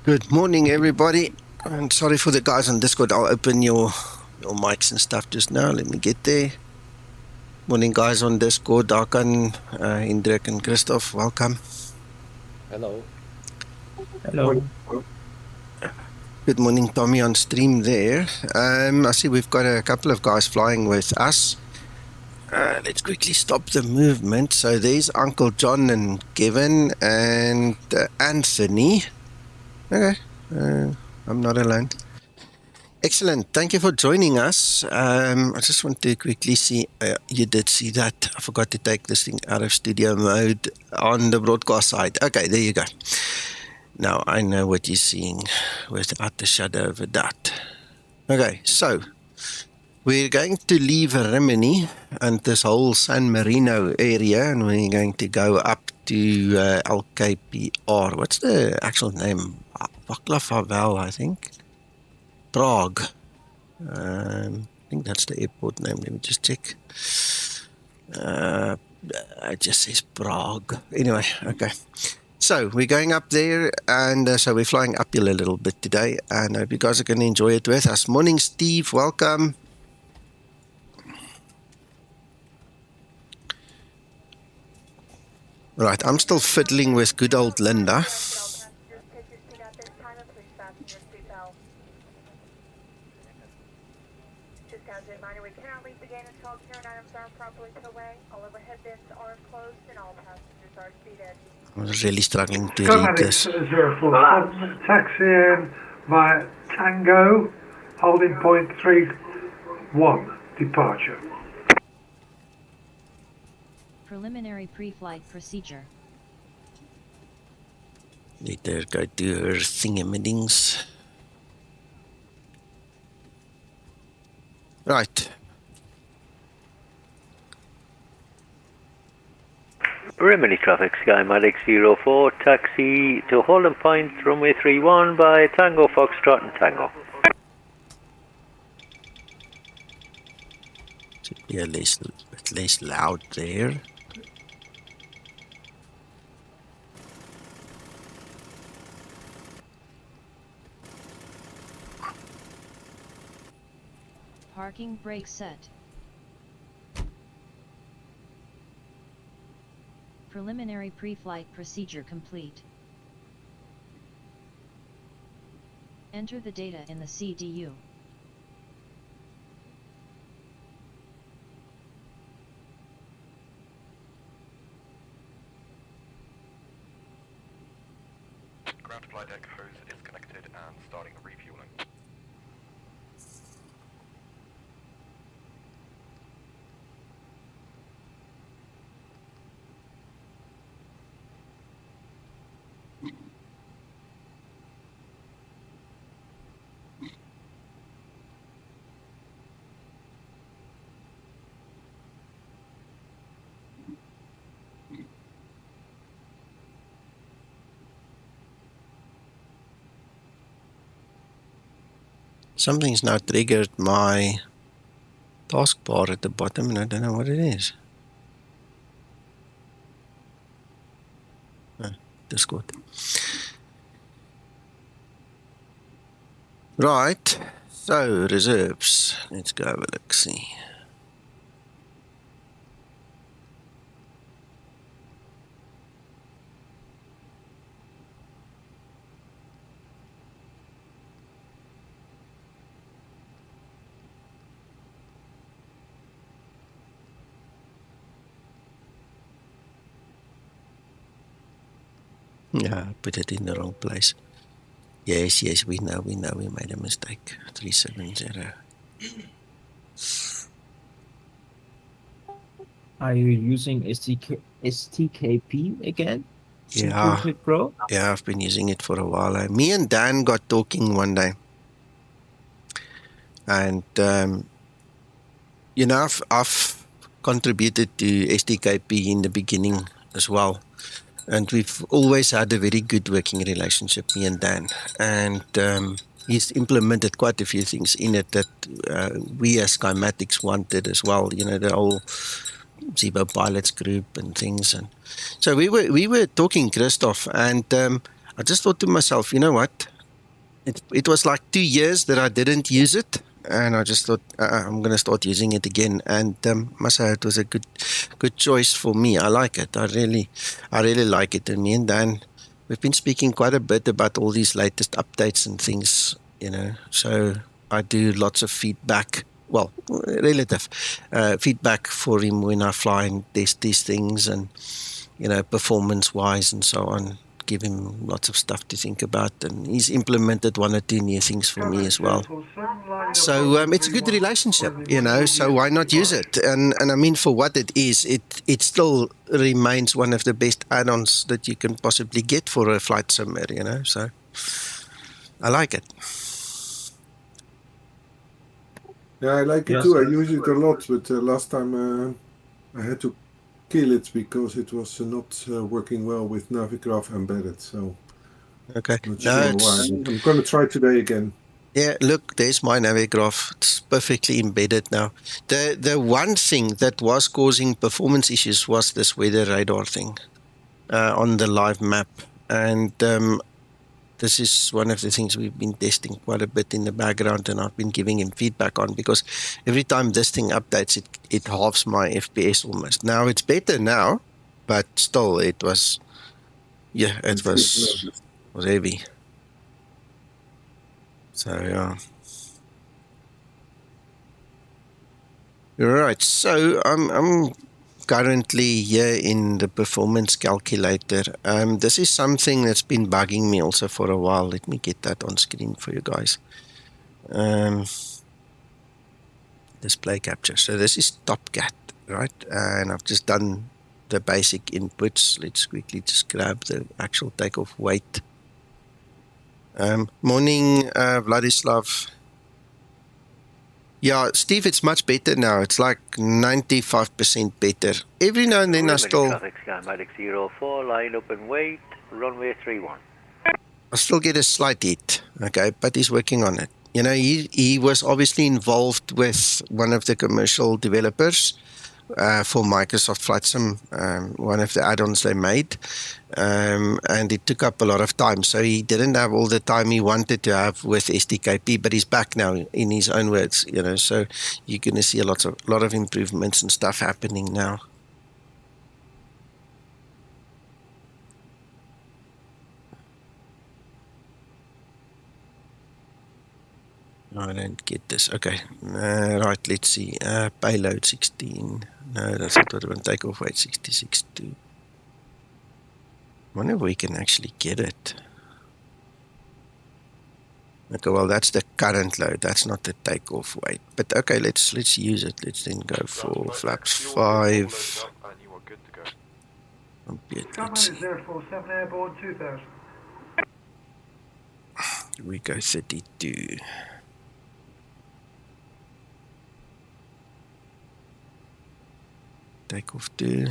Good morning, everybody. And sorry for the guys on Discord. I'll open your mics and stuff just now. Let me get there. Morning, guys on Discord. Darkan, Indrek, and Christoph. Welcome. Hello. Hello. Good morning, Tommy on stream there. I see we've got a couple of guys flying with us. Let's quickly stop the movement. So there's Uncle John and Kevin and Anthony. Okay, I'm not alone. Excellent. Thank you for joining us. I just want to quickly see, you did see that. I forgot to take this thing out of studio mode on the broadcast side. Okay, there you go. Now I know what you're seeing without a shadow of a doubt. Okay, so we're going to leave Rimini and this whole San Marino area, and we're going to go up to LKPR. What's the actual name? Václav, I think. Prague. I think that's the airport name. Let me just check. It just says Prague. Anyway, okay. So we're going up there, and so we're flying uphill a little bit today, and I hope you guys are going to enjoy it with us. Morning, Steve. Welcome. Right, I'm still fiddling with good old Linda. I was really struggling to read this. Skymatix taxi in via Tango, holding point 31, departure. Preliminary pre-flight procedure. Let her go do her thingamadings. Right. Rimini traffic, Skymatix 04, taxi to holding point, runway 31 by Tango Foxtrot and Tango. Should be a bit less loud there. Parking brake set. Preliminary pre-flight procedure complete. Enter the data in the CDU. Ground flight deck hose is connected and starting refueling. Something's now triggered my taskbar at the bottom, and I don't know what it is. Discord. Right, so reserves. Let's go have a look, see. Yeah, I put it in the wrong place. Yes, we know, we made a mistake. 370. Are you using STKP again? Yeah. SuperChat Pro? Yeah, I've been using it for a while. Me and Dan got talking one day. And, you know, I've contributed to STKP in the beginning as well. And we've always had a very good working relationship, me and Dan. And he's implemented quite a few things in it that we as Skymatix wanted as well. You know, the whole Zibo pilots group and things. And so we were talking, Christoph, and I just thought to myself, you know what? it was like 2 years that I didn't use it, and I just thought I'm going to start using it again. And must say it was a good choice for me. I like it. I really like it. And me and Dan, we've been speaking quite a bit about all these latest updates and things, So I do lots of feedback. Well, relative feedback for him when I fly and test these things, and performance-wise and so on. Give him lots of stuff to think about, and he's implemented 1 or 2 new things for me as well. So it's a good relationship, so why not use it? And I mean, for what it is, it still remains one of the best add-ons that you can possibly get for a flight sim, so I like it. Yeah, I like it Yes. too. I use it a lot, but last time I had to kill it because it was not working well with Navigraph embedded. So Okay. not No, sure why. I'm going to try today again. Yeah, look, there's my Navigraph. It's perfectly embedded now. The one thing that was causing performance issues was this weather radar thing on the live map. And this is one of the things we've been testing quite a bit in the background, and I've been giving him feedback on, because every time this thing updates, it halves my FPS almost. Now it's better now, but still it was heavy. So yeah. Right, so I'm currently here in the performance calculator. This is something that's been bugging me also for a while. Let me get that on screen for you guys. Display capture. So this is TopCat, right? And I've just done the basic inputs. Let's quickly just grab the actual takeoff weight. Morning, Vladislav. Yeah, Steve, it's much better now. It's like 95% better. Every now and then I still... Traffic, Skymatix 04, line up and wait, runway 31. I still get a slight hit, okay, but he's working on it. He was obviously involved with one of the commercial developers for Microsoft Flight Sim, one of the add-ons they made, and it took up a lot of time. So he didn't have all the time he wanted to have with STKP, but he's back now, in his own words. So you're going to see a lot of improvements and stuff happening now. I don't get this. Okay. Right, let's see. Payload 16. No, that's not what I want. Takeoff weight 66.2. I wonder if we can actually get it. Okay, well, that's the current load. That's not the takeoff weight. But okay, let's use it. Let's then go for flaps 5. Let's see. Airborne 2000. We go 32. Takeoff 2.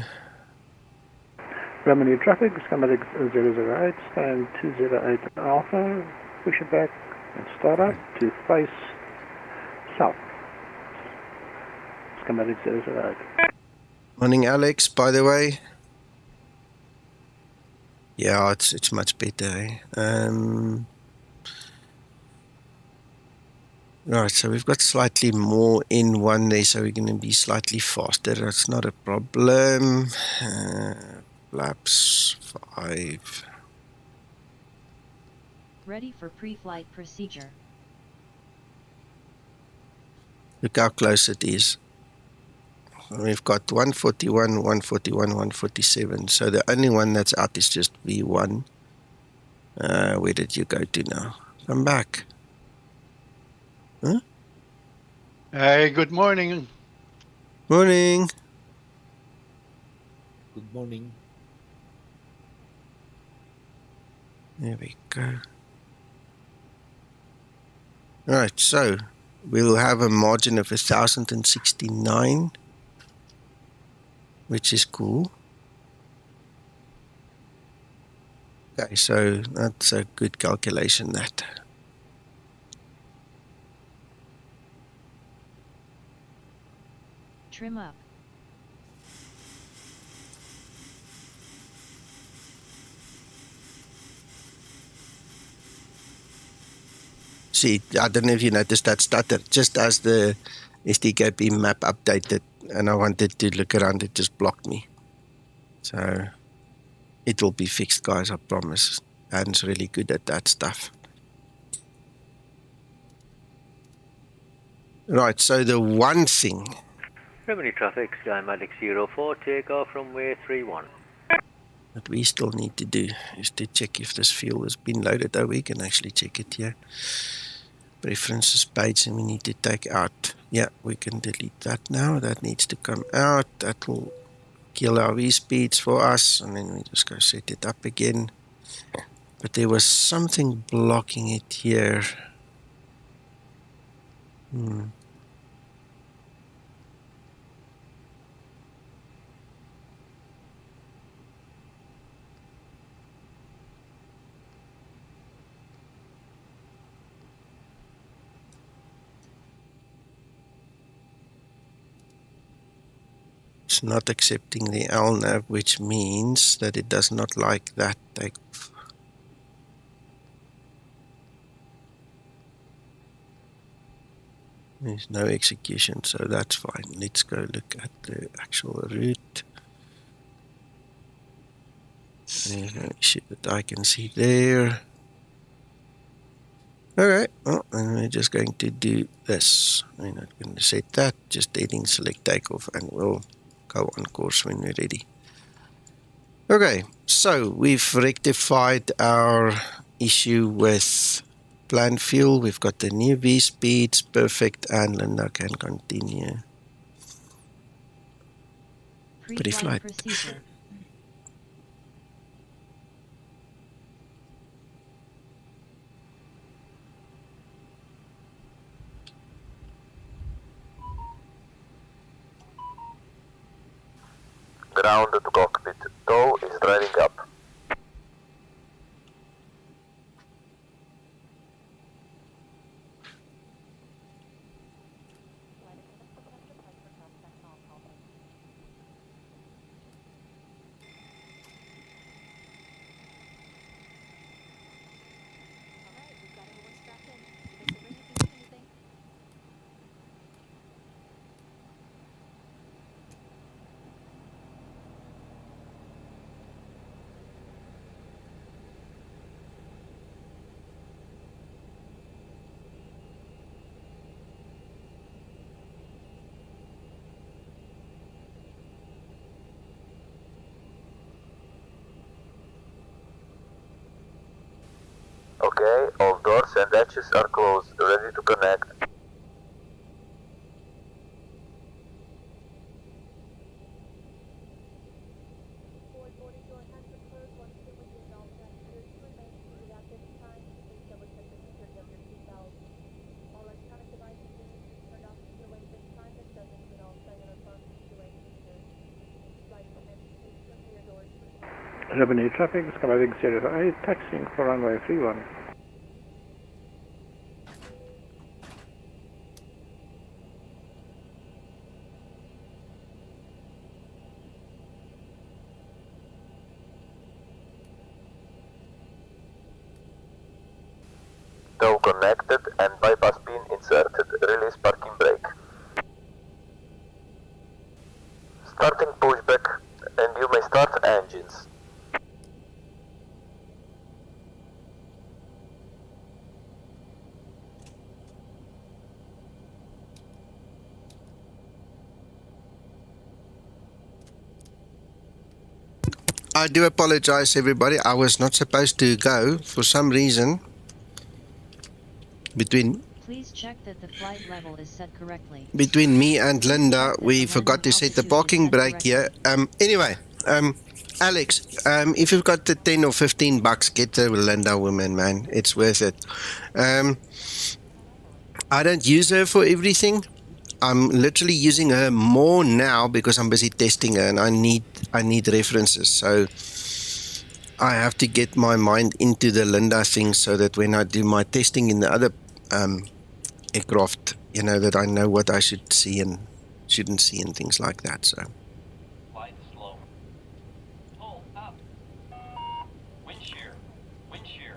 Romeo traffic, Skymatix 008, stand 208 Alpha, push it back and start up to face south. Skymatix 008. Morning, Alex, by the way. Yeah, it's much better. Right, so we've got slightly more in one there, so we're going to be slightly faster. That's not a problem. Flaps 5. Ready for pre-flight procedure. Look how close it is. We've got 141, 141, 147. So the only one that's out is just V1. Where did you go to now? Come back. Huh? Hey, good morning. Morning. Good morning. There we go. Alright, so we'll have a margin of 1,069, which is cool. Okay, so that's a good calculation, that. Trim up. See, I don't know if you noticed that stutter. Just as the STKP map updated and I wanted to look around, it just blocked me. So it will be fixed, guys, I promise. Dan's really good at that stuff. Right, so the one thing Remedy traffic, Skymatix 04, take off runway 31. that we still need to do is to check if this fuel has been loaded. Oh, we can actually check it here. Preferences page, and we need to take out. Yeah, we can delete that now. That needs to come out. That will kill our V speeds for us, and then we just go set it up again. But there was something blocking it here. It's not accepting the LNAV, which means that it does not like that takeoff. There's no execution, so that's fine. Let's go look at the actual route. There's no issue that I can see there. Alright, well, and we're just going to do this. We're not going to set that, just heading select takeoff, and we'll go on course when we're ready. Okay, so we've rectified our issue with planned fuel. We've got the new V speeds, perfect, and Linda can continue. Pre-flight procedure. Grounded cockpit. Tow is driving up. Okay, all doors and hatches are closed, ready to connect. Remedy traffic, Skymatix 08, taxiing for runway 31. Tow connected and bypass pin inserted. Release parking brake. Starting pushback, and you may start engines. I do apologize, everybody. I was not supposed to go for some reason. Please check that the flight level is set correctly. Between me and Linda, we forgot to set the parking brake here. Anyway, Alex, if you've got the 10 or 15 bucks, get the Linda woman, man. It's worth it. I don't use her for everything. I'm literally using her more now because I'm busy testing her and I need references. So I have to get my mind into the Linda thing so that when I do my testing in the other aircraft, you know, that I know what I should see and shouldn't see and things like that. So Flight slow. Pull up. Wind shear. Wind shear.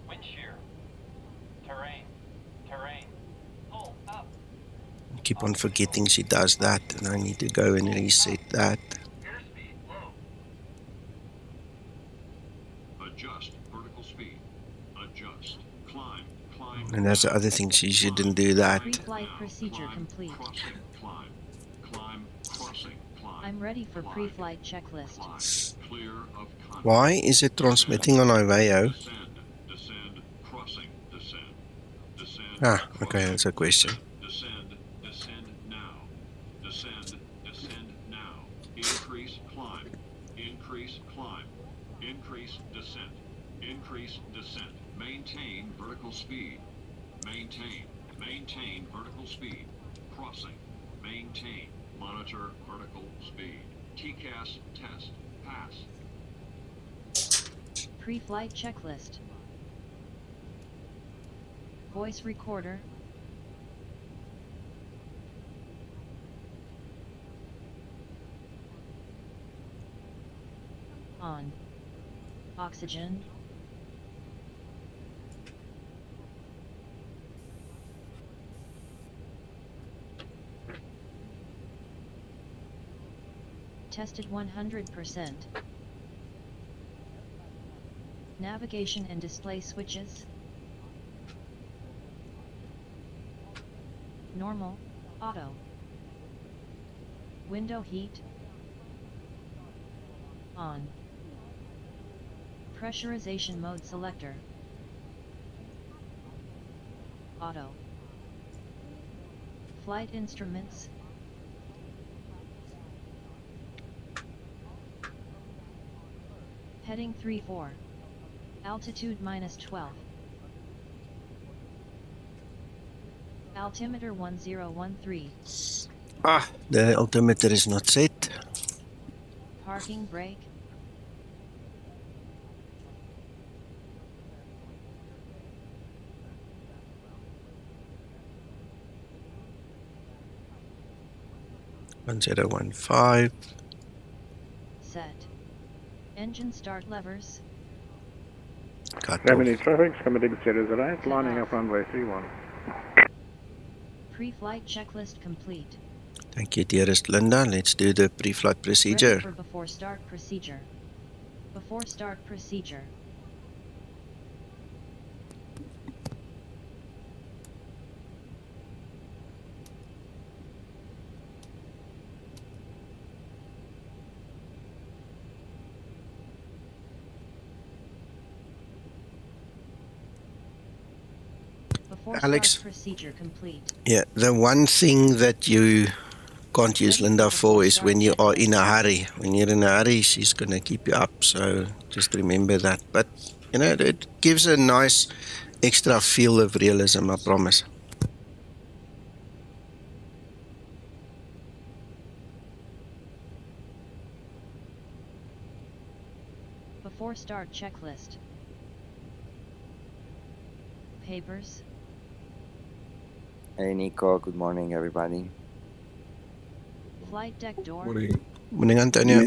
Wind shear. Terrain. keep on forgetting she does that, and I need to go and reset that. Airspeed low. Adjust vertical speed. Adjust. Climb. Climb. And that's the other thing, she shouldn't do that. Pre-flight procedure Climb, complete. Crossing. Climb. Climb. Crossing. Climb. I'm ready for Climb. pre-flight checklist. Climb. Clear of contact. Why is it transmitting on IVAO? Descend. Descend. Crossing. Descend. Descend. Ah, okay, crossing, that's a question. Descend. Descend now. Descend. Descend now. Increase climb. Increase climb. Increase descent. Increase descent. Maintain vertical speed. Maintain. Maintain vertical speed. Crossing. Maintain. Monitor vertical speed. TCAS test. Pass. Pre-flight checklist. Voice recorder. On. Oxygen. Tested 100%. Navigation and display switches. Normal, auto. Window heat. On. Pressurization mode selector. Auto. Flight instruments. Heading 34. Altitude -12. Altimeter 1013. Ah, the altimeter is not set. Parking brake. One 1015. Set. Engine start levers. Cut Remedy off. traffic, Skymatix 08, lining up runway 31. Pre-flight checklist complete. Thank you, dearest Linda. Let's do the pre-flight procedure. Ready for before start procedure. Before start procedure. Before Alex. start procedure complete. Yeah, the one thing that you can't use Linda for is when you are in a hurry. When you're in a hurry, she's going to keep you up. So just remember that. But, you know, it gives a nice extra feel of realism, I promise. Before start checklist. Papers. Hey Nico, good morning everybody. Flight deck door. Morning, Antonio.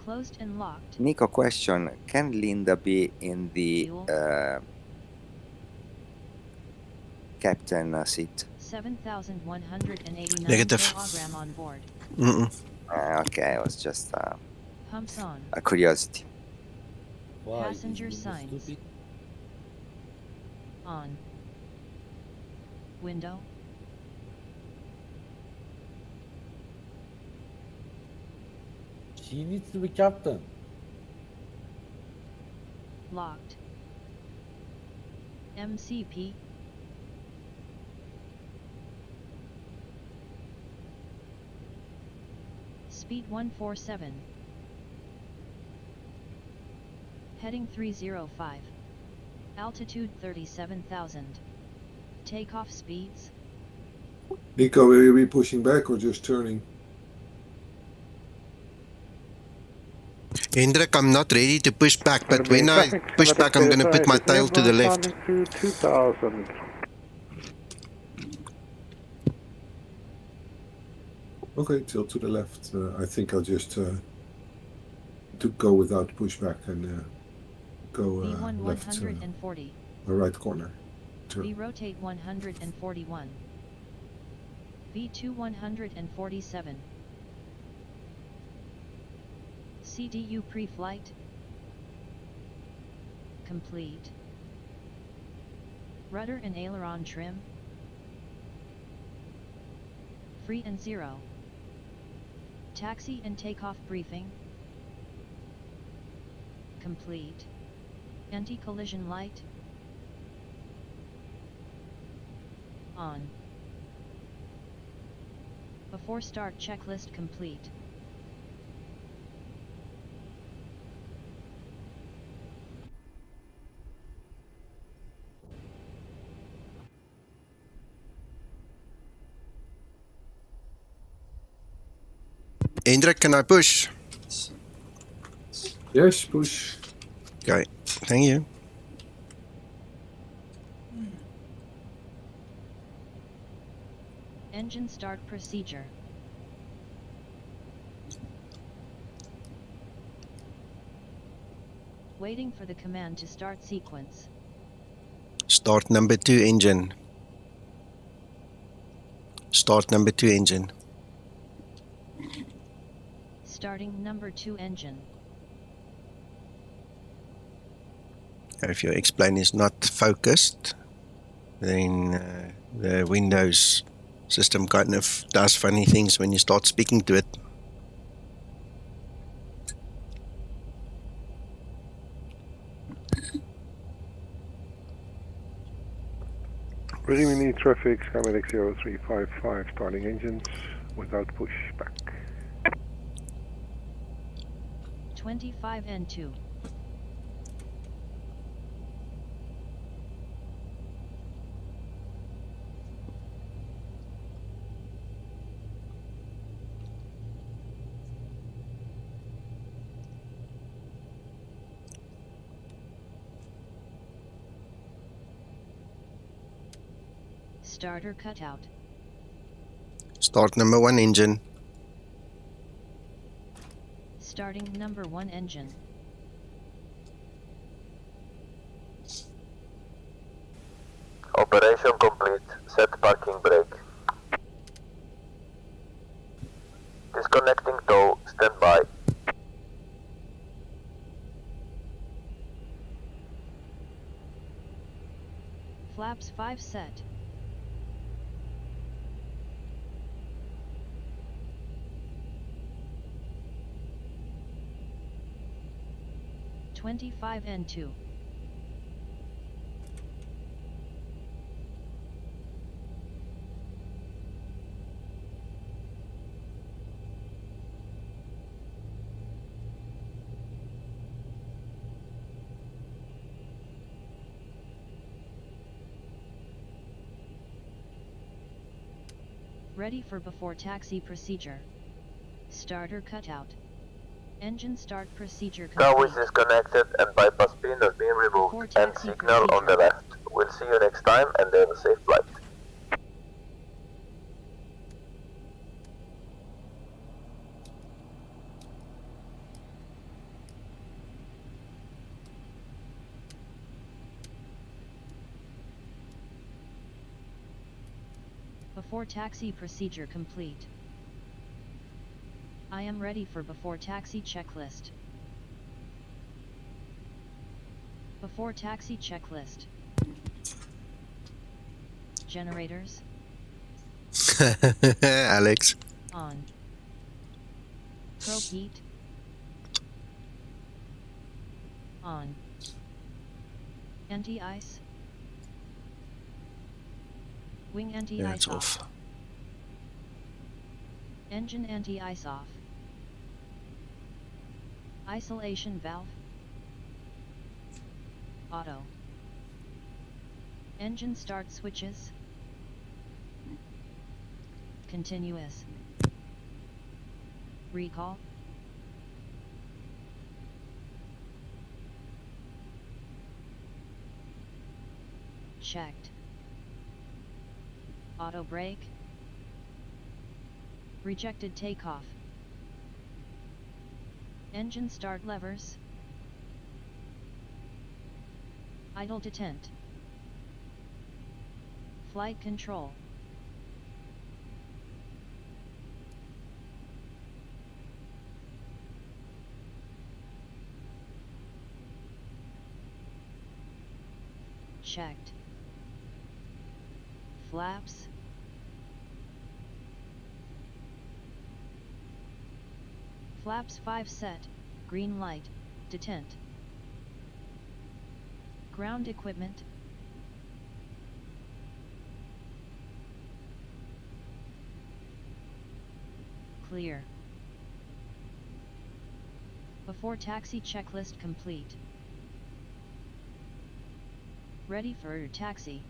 Closed and locked. Nico, question, can Linda be in the captain seat? 7,189 Negative. kilogram on board. Okay, it was just Pumps on. a curiosity. Passenger signs. On. Window. She needs to be captain. Locked. MCP. Speed 147. Heading 305. Altitude 37,000. Takeoff speeds. Nico, will you be pushing back or just turning? Hendrik, I'm not ready to push back, but when I push back, I'm going to put my tail to the left. To 2000. Okay, tilt to the left. I think I'll just to go without pushback and go V1 left 140. right corner. V rotate 141. V2-147. CDU pre-flight. Complete. Rudder and aileron trim. Free and 0. Taxi and takeoff briefing. Complete. Anti-collision light. On. Before start checklist complete. Hendrik, can I push? Yes, push. Okay, thank you. Engine start procedure. Waiting for the command to start sequence. Start number 2 engine. Start number 2 engine. Starting number 2 engine. If your X-plane is not focused, then the Windows system kind of does funny things when you start speaking to it. Ready, we need traffic, Skymatix 0355, starting engines without pushback. 25N2. Starter cutout. Start number 1 engine. Starting number 1 engine. Operation complete. Set parking brake. Disconnecting tow. Stand by. Flaps 5 set. (25N2). Ready for before taxi procedure. Starter cutout. Engine start procedure complete. Tow is disconnected and bypass pin has been removed and signal on the left. We'll see you next time and have a safe flight. Before taxi procedure complete. I am ready for before taxi checklist. Before taxi checklist. Generators. Alex. On. Probe heat. On. Anti-ice. Wing anti-ice off. Engine anti-ice off. Isolation valve. Auto. Engine start switches. Continuous. Recall. Checked. Auto brake. Rejected takeoff. Engine start levers. Idle detent. Flight control. checked. Flaps. Flaps 5 set, green light, detent. Ground equipment. Clear. Before taxi checklist complete. Ready for taxi.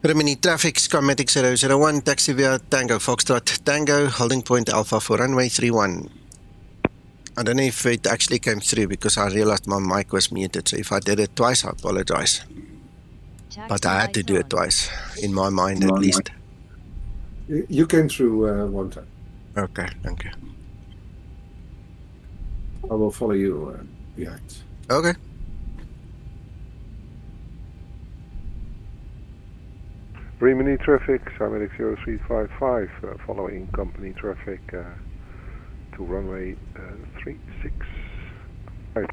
Rimini traffic, Skymatix 001, taxi via Tango Foxtrot Tango, holding point Alpha for runway 31. I don't know if it actually came through because I realized my mic was muted, so if I did it twice, I apologize. But I had to do it twice, in my mind at least. You came through one time. Okay, thank you. I will follow you behind. Okay. Rimini traffic, Skymatix 0355, following company traffic to runway 36. Right.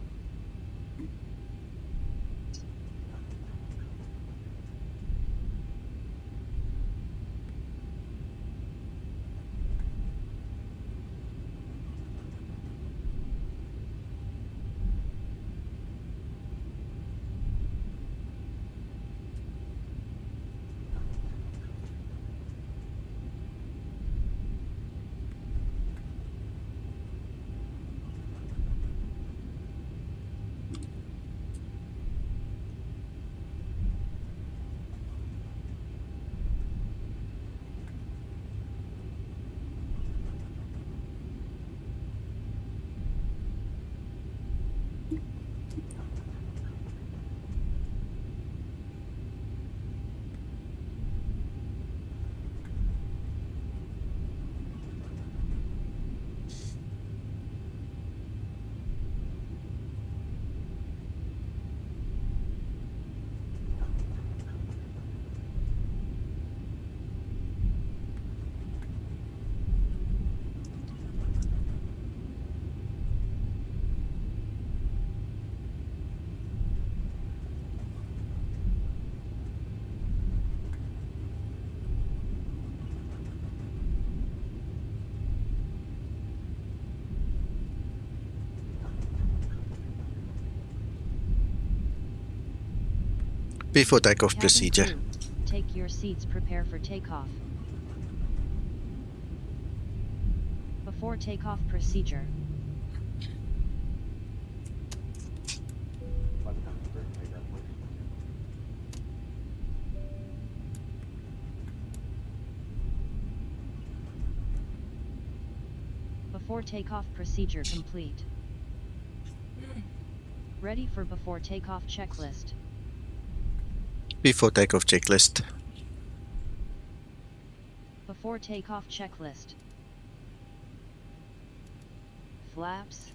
Before takeoff Cabin procedure. crew, take your seats, prepare for takeoff. Before takeoff procedure. Before takeoff procedure complete. Ready for before takeoff checklist. Before takeoff checklist. Before takeoff checklist. Flaps.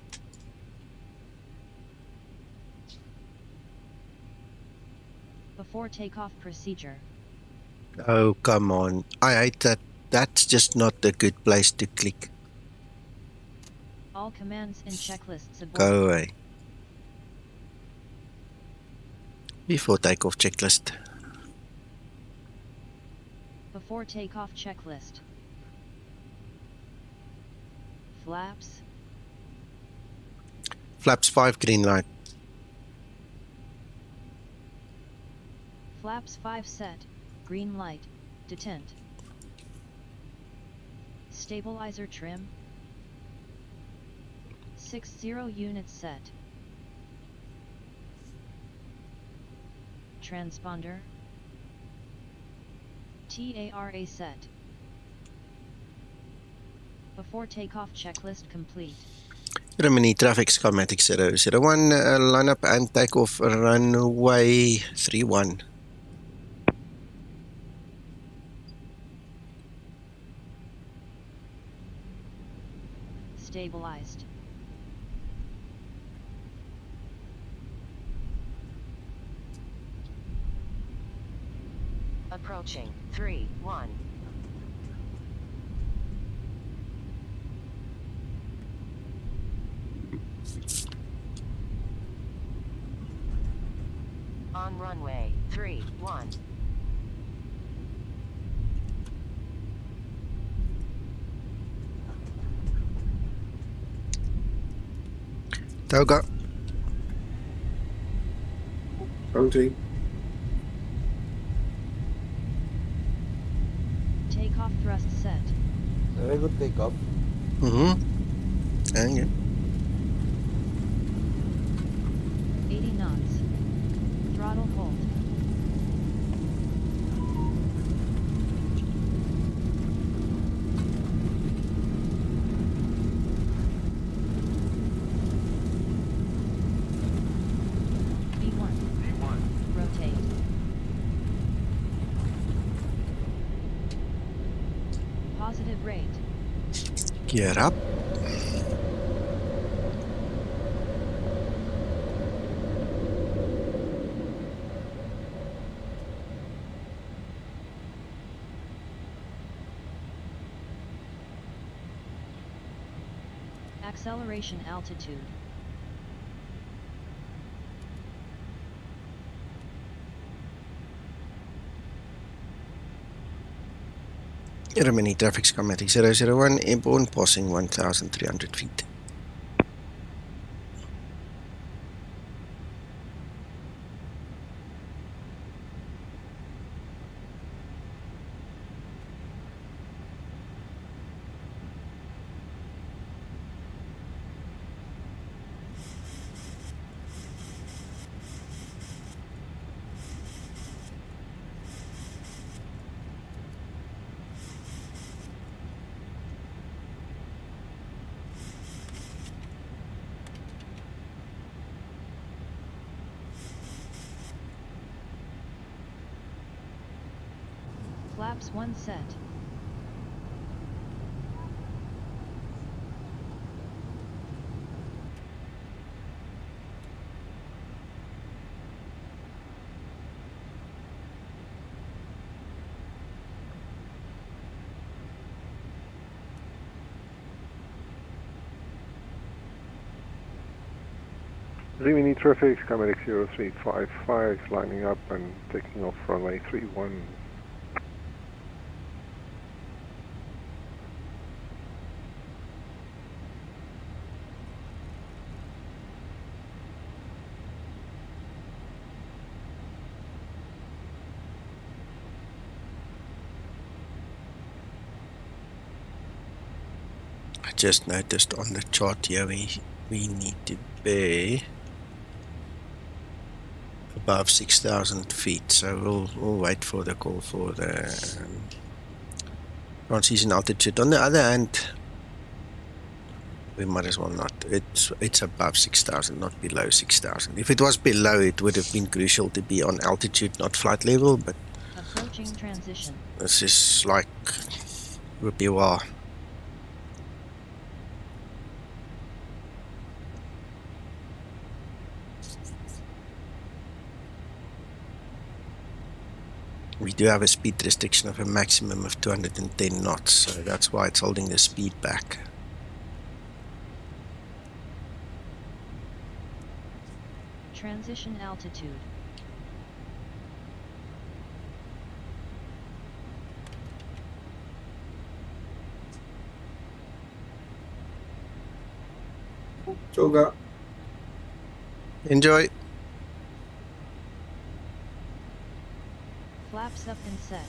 Before takeoff procedure. Oh, come on. I hate that. That's just not a good place to click. All commands and checklists aboard. Go away. Before takeoff checklist. Before takeoff checklist. Flaps. Flaps 5 green light. Flaps 5 set, green light, detent. Stabilizer trim. 60 units set. Transponder. TARA set. Before takeoff checklist complete. Rimini traffic, Skymatix 001, line up and take off runway 31. Stabilized. approaching 3-1. On runway 3-1. Toga. Counting. Takeoff thrust set. Very good takeoff. Hang in. 80 knots. Throttle hold. V1. Rotate. Positive rate. Gear up. Acceleration altitude. Remaining traffic Skymatix 001, airborne, passing 1,300 feet. Flaps 1 set. Rimini traffic, Skymatix 0355, lining up and taking off runway 31. I just noticed on the chart here we need to be above 6,000 feet, so we'll wait for the call for the transition altitude. On the other hand, we might as well not. It's above 6,000, not below 6,000. If it was below, it would have been crucial to be on altitude, not flight level, but Approaching transition. this is like whoopie wah. We do have a speed restriction of a maximum of 210 knots, so that's why it's holding the speed back. Transition altitude. Toga. Enjoy. Flaps up and set.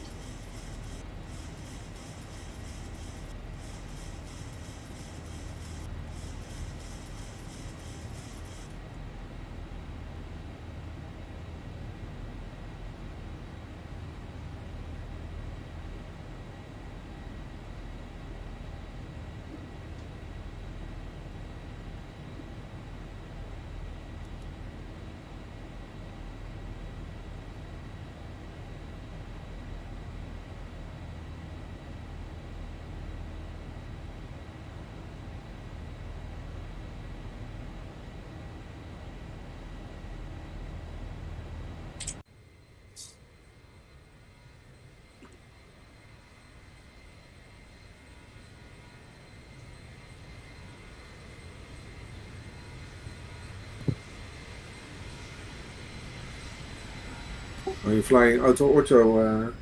Are you flying auto,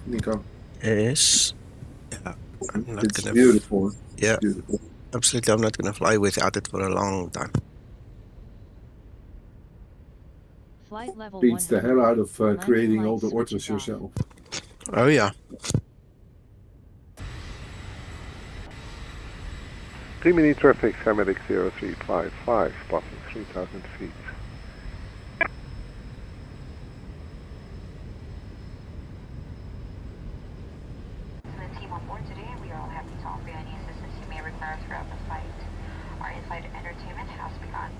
Nico? Yes. Yeah, I'm not It's gonna. beautiful. Yeah, Beautiful. absolutely. I'm not gonna fly without it for a long time. Flight level Beats the 100. hell out of Landing creating all light the autos switches off. yourself. Oh yeah. Rimini traffic, Skymatix 0355, passing 3,000 feet. The team on board today, we are all happy to offer you any assistance you may require throughout the flight. Our in-flight entertainment has begun.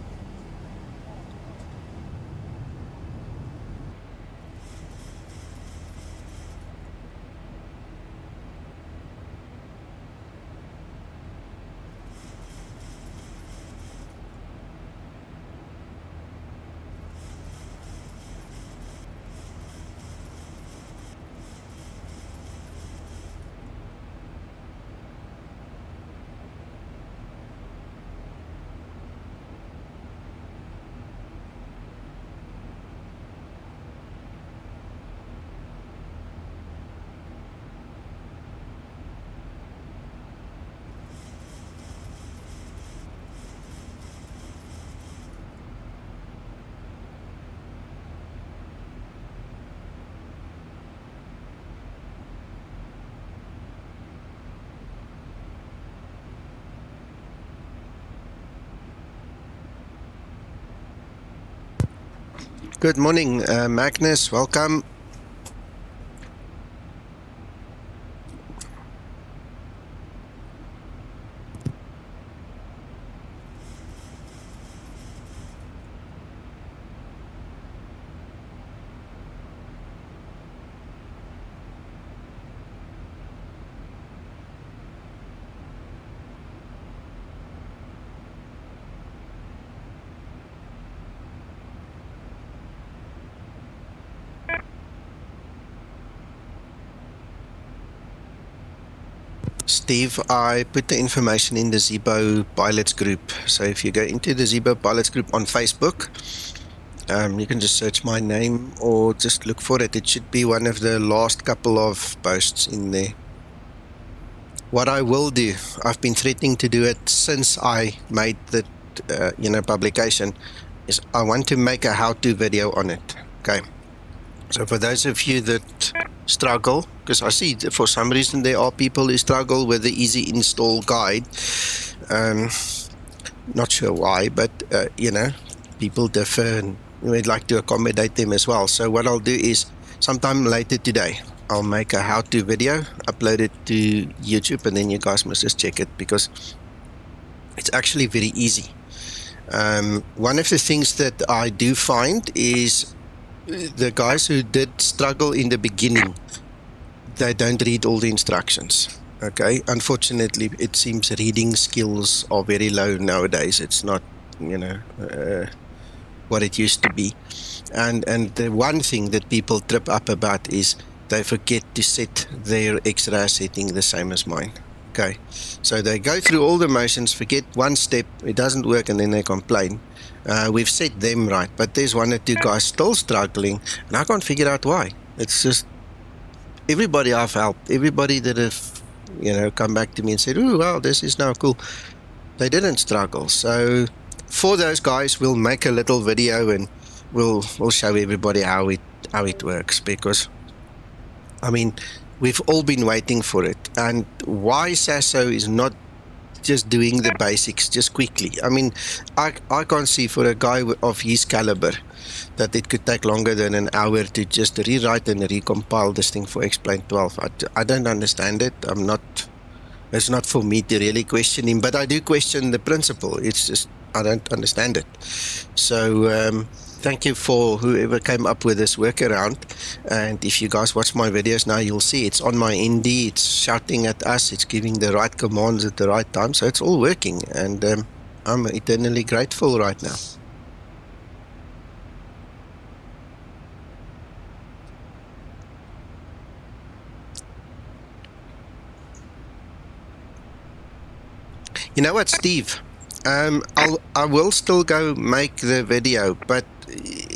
Good morning, Magnus. Welcome. Steve, I put the information in the Zibo pilots group. So if you go into the Zibo pilots group on Facebook, you can just search my name or just look for it. It should be one of the last couple of posts in there. What I will do, I've been threatening to do it since I made the publication, is I want to make a how-to video on it. Okay. So for those of you that struggle, because I see for some reason there are people who struggle with the easy install guide. Not sure why, but people differ and we'd like to accommodate them as well. So what I'll do is sometime later today, I'll make a how-to video, upload it to YouTube, and then you guys must just check it because it's actually very easy. One of the things that I do find is the guys who did struggle in the beginning, they don't read all the instructions. Okay, unfortunately, it seems reading skills are very low nowadays. It's not, what it used to be. And the one thing that people trip up about is they forget to set their X-ray setting the same as mine. Okay, so they go through all the motions, forget one step, it doesn't work, and then they complain. We've set them right, but there's one or two guys still struggling, and I can't figure out why. It's just everybody I've helped, everybody that have come back to me and said, oh well, this is now cool, they didn't struggle. So for those guys, we'll make a little video and we'll show everybody how it works, because I mean, we've all been waiting for it. And why Sasso is not just doing the basics just quickly? I mean, I can't see for a guy of his caliber that it could take longer than an hour to just rewrite and recompile this thing for X-Plane 12. I don't understand it. It's not for me to really question him, but I do question the principle. It's just, I don't understand it. So, thank you for whoever came up with this workaround. And if you guys watch my videos now, you'll see it's on my ND, it's shouting at us, it's giving the right commands at the right time. So it's all working, and I'm eternally grateful right now. You know what, Steve? I will still go make the video, but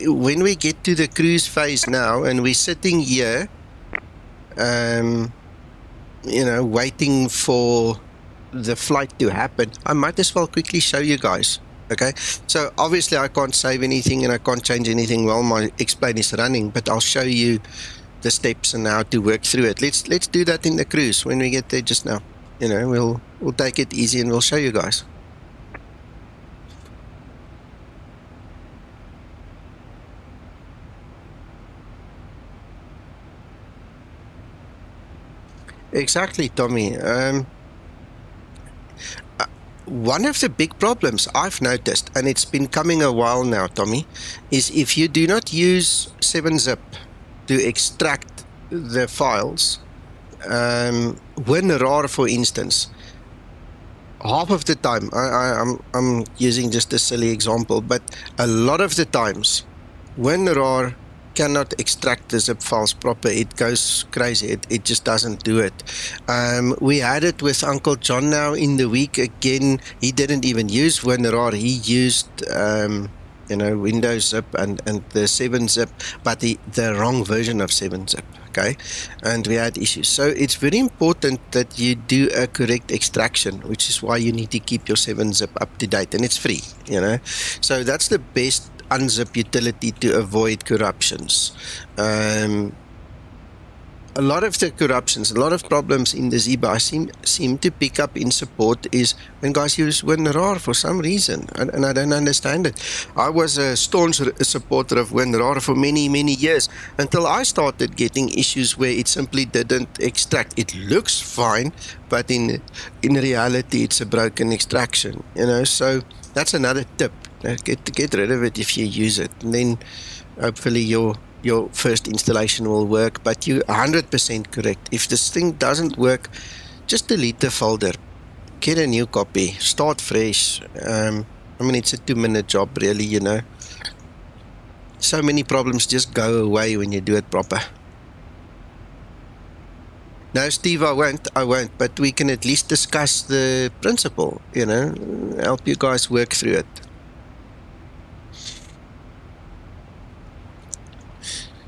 when we get to the cruise phase now and we're sitting here, you know, waiting for the flight to happen, I might as well quickly show you guys. Okay, so obviously I can't save anything and I can't change anything while my X-plane is running, but I'll show you the steps and how to work through it. Let's do that in the cruise when we get there just now. You know, we'll take it easy and we'll show you guys. Exactly, Tommy. One of the big problems I've noticed, and it's been coming a while now, Tommy, is if you do not use 7-zip to extract the files, WinRAR, for instance, half of the time, I'm using just a silly example, but a lot of the times, WinRAR cannot extract the zip files proper. It goes crazy. It just doesn't do it. We had it with Uncle John now in the week again. He didn't even use WinRAR. He used you know, Windows Zip and the 7-zip, but the wrong version of 7-zip. Okay, and we had issues. So it's very important that you do a correct extraction, which is why you need to keep your 7-zip up to date, and it's free. You know, so that's the best unzip utility to avoid corruptions. A lot of the corruptions, a lot of problems in the Zibo I seem to pick up in support is when guys use WinRAR for some reason, and I don't understand it. I was a staunch supporter of WinRAR for many years until I started getting issues where it simply didn't extract. It looks fine, but in reality it's a broken extraction. You know, so that's another tip. Get rid of it if you use it, and then hopefully your first installation will work. But you're 100% correct. If this thing doesn't work, just delete the folder, get a new copy, start fresh. I mean, it's a 2-minute job really, you know. So many problems just go away when you do it proper. No, Steve, I won't, but we can at least discuss the principle, you know, help you guys work through it.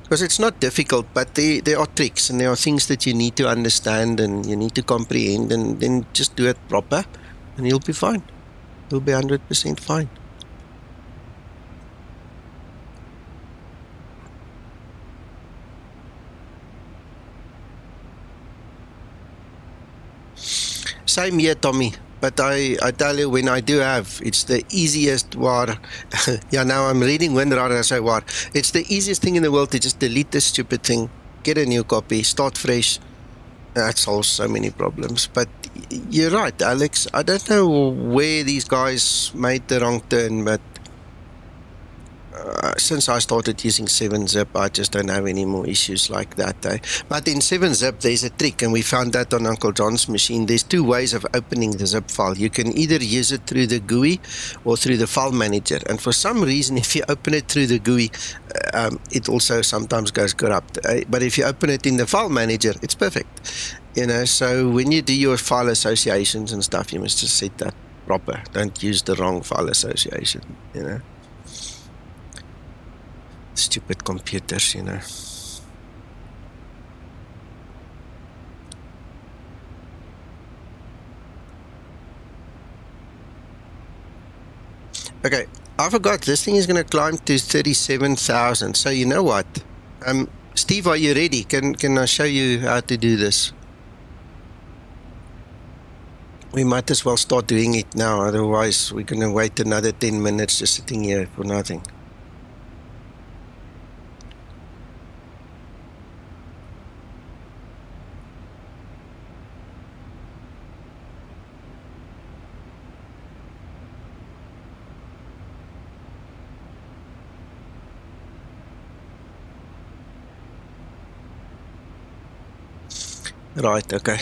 Because it's not difficult, but there are tricks and there are things that you need to understand and you need to comprehend, and then just do it proper and you'll be fine. You'll be 100% fine. Same here, Tommy. But I tell you, when I do have, it's the easiest war. Yeah, now I'm reading WinRAR and I say war. It's the easiest thing in the world to just delete this stupid thing, get a new copy, start fresh. That solves so many problems. But you're right, Alex. I don't know where these guys made the wrong turn, but since I started using 7-zip, I just don't have any more issues like that. But in 7-zip, there's a trick, and we found that on Uncle John's machine. There's 2 ways of opening the zip file. You can either use it through the GUI or through the file manager. And for some reason, if you open it through the GUI, it also sometimes goes corrupt. But if you open it in the file manager, it's perfect. You know, so when you do your file associations and stuff, you must just set that proper. Don't use the wrong file association, you know. Stupid computers, you know. Okay, I forgot, this thing is going to climb to 37,000. So you know what? Steve, are you ready? Can I show you how to do this? We might as well start doing it now, otherwise we're going to wait another 10 minutes just sitting here for nothing. Right, okay.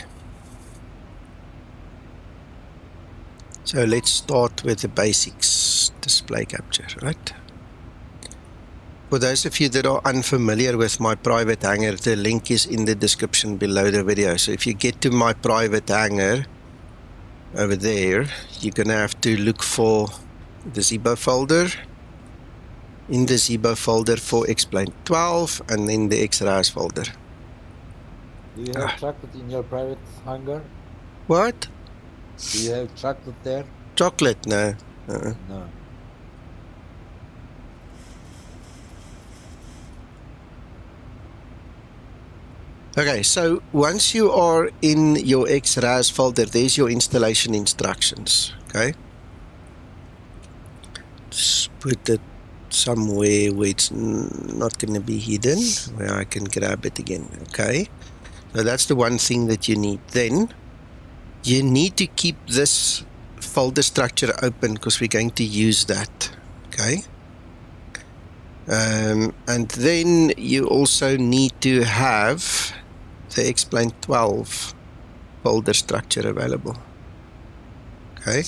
So let's start with the basics, display capture, right? For those of you that are unfamiliar with my private hangar, the link is in the description below the video. So if you get to my private hangar over there, you're gonna have to look for the Zibo folder. in the Zibo folder for explain 12 and then the XRAS folder. Do you have chocolate in your private hangar? What? Do you have chocolate there? Chocolate? No. No. Okay, so once you are in your XRAS folder, there's your installation instructions. Okay. Just put it somewhere where it's not going to be hidden, where I can grab it again. Okay. So that's the one thing that you need. Then you need to keep this folder structure open because we're going to use that. Okay. And then you also need to have the explain 12 folder structure available. Okay.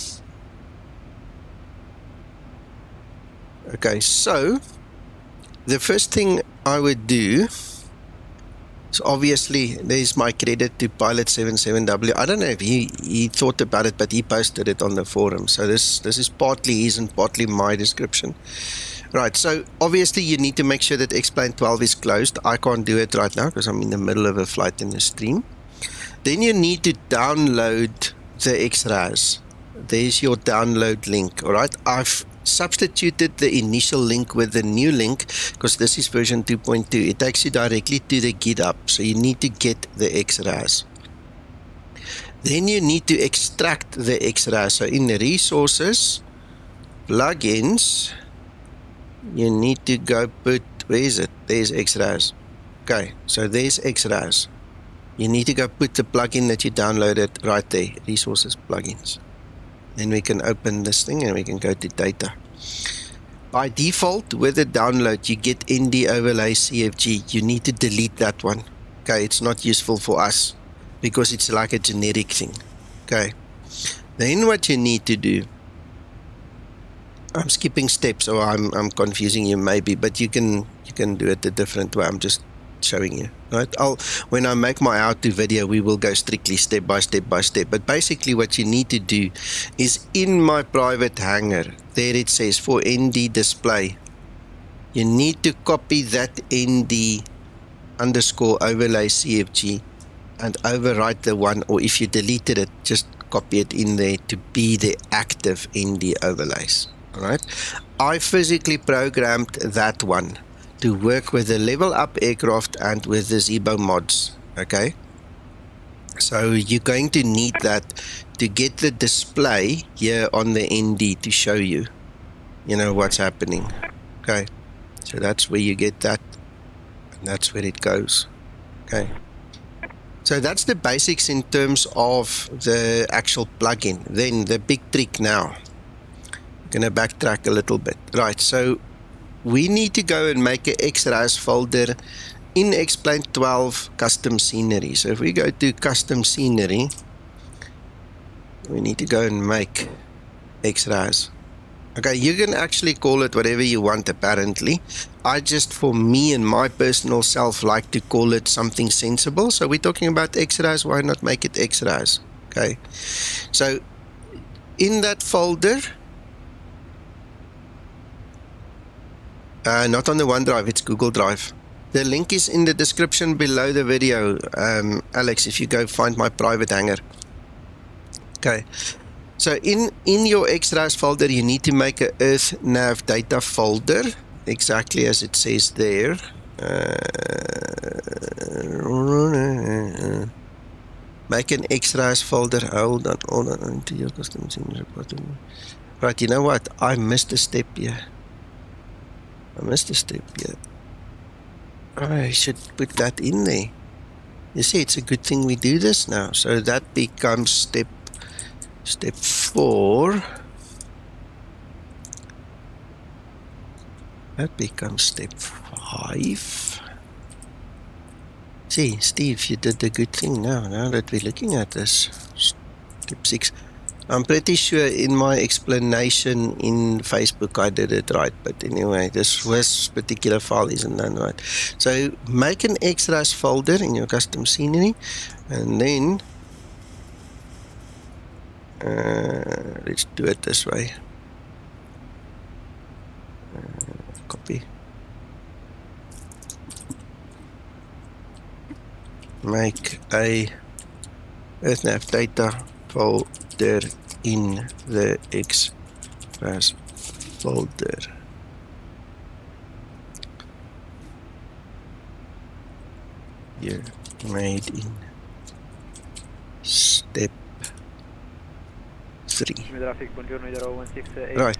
Okay, so the first thing I would do is obviously there's my credit to Pilot77W. I don't know if he thought about it, but he posted it on the forum. So this is partly his and partly my description. Right, so obviously you need to make sure that explain 12 is closed. I can't do it right now because I'm in the middle of a flight in the stream. Then you need to download the XRAS. There's your download link, all right? I've substituted the initial link with the new link because this is version 2.2. It takes you directly to the GitHub, so you need to get the XRAS. Then you need to extract the XRAS. So in the resources, plugins, you need to go put, where is it? There's XRAS. Okay, so there's XRAS. You need to go put the plugin that you downloaded right there, resources plugins. Then we can open this thing and we can go to data. By default, with the download, you get ND overlay CFG. You need to delete that one. Okay, it's not useful for us because it's like a generic thing. Okay, then what you need to do, I'm skipping steps or I'm confusing you maybe, but you can do it a different way. I'm just showing you, right? When I make my how-to video, we will go strictly step by step by step. But basically what you need to do is in my private hangar, there it says for ND display, you need to copy that ND underscore overlay CFG and overwrite the one, or if you deleted it, just copy it in there to be the active ND overlays. All right. I physically programmed that one to work with the level up aircraft and with the Zibo mods. Okay. So you're going to need that to get the display here on the ND to show you, what's happening. Okay. So that's where you get that. And that's where it goes. Okay. So that's the basics in terms of the actual plugin. Then the big trick now. Going to backtrack a little bit. Right, so we need to go and make an XRAS folder in explain 12 custom scenery. So if we go to custom scenery, we need to go and make XRAS. Okay, you can actually call it whatever you want apparently. I just, for me and my personal self, like to call it something sensible. So we're talking about XRAS, why not make it XRAS? Okay, so in that folder, not on the OneDrive, it's Google Drive. The link is in the description below the video, Alex, if you go find my private hangar. Okay, so in your XRAS folder, you need to make a Earth Nav data folder, exactly as it says there. Make an XRAS folder, hold on, into your custom scenery. Right, you know what, I missed a step here. I should put that in there. You see, it's a good thing we do this now. So that becomes step 4. That becomes step 5. See, Steve, you did the good thing now that we're looking at this. Step 6. I'm pretty sure in my explanation in Facebook I did it right, but anyway, this particular file isn't done right. So make an XRAS folder in your custom scenery, and then let's do it this way. Copy. make a earthnav data folder in the extras folder. Here, made in step 3. Right.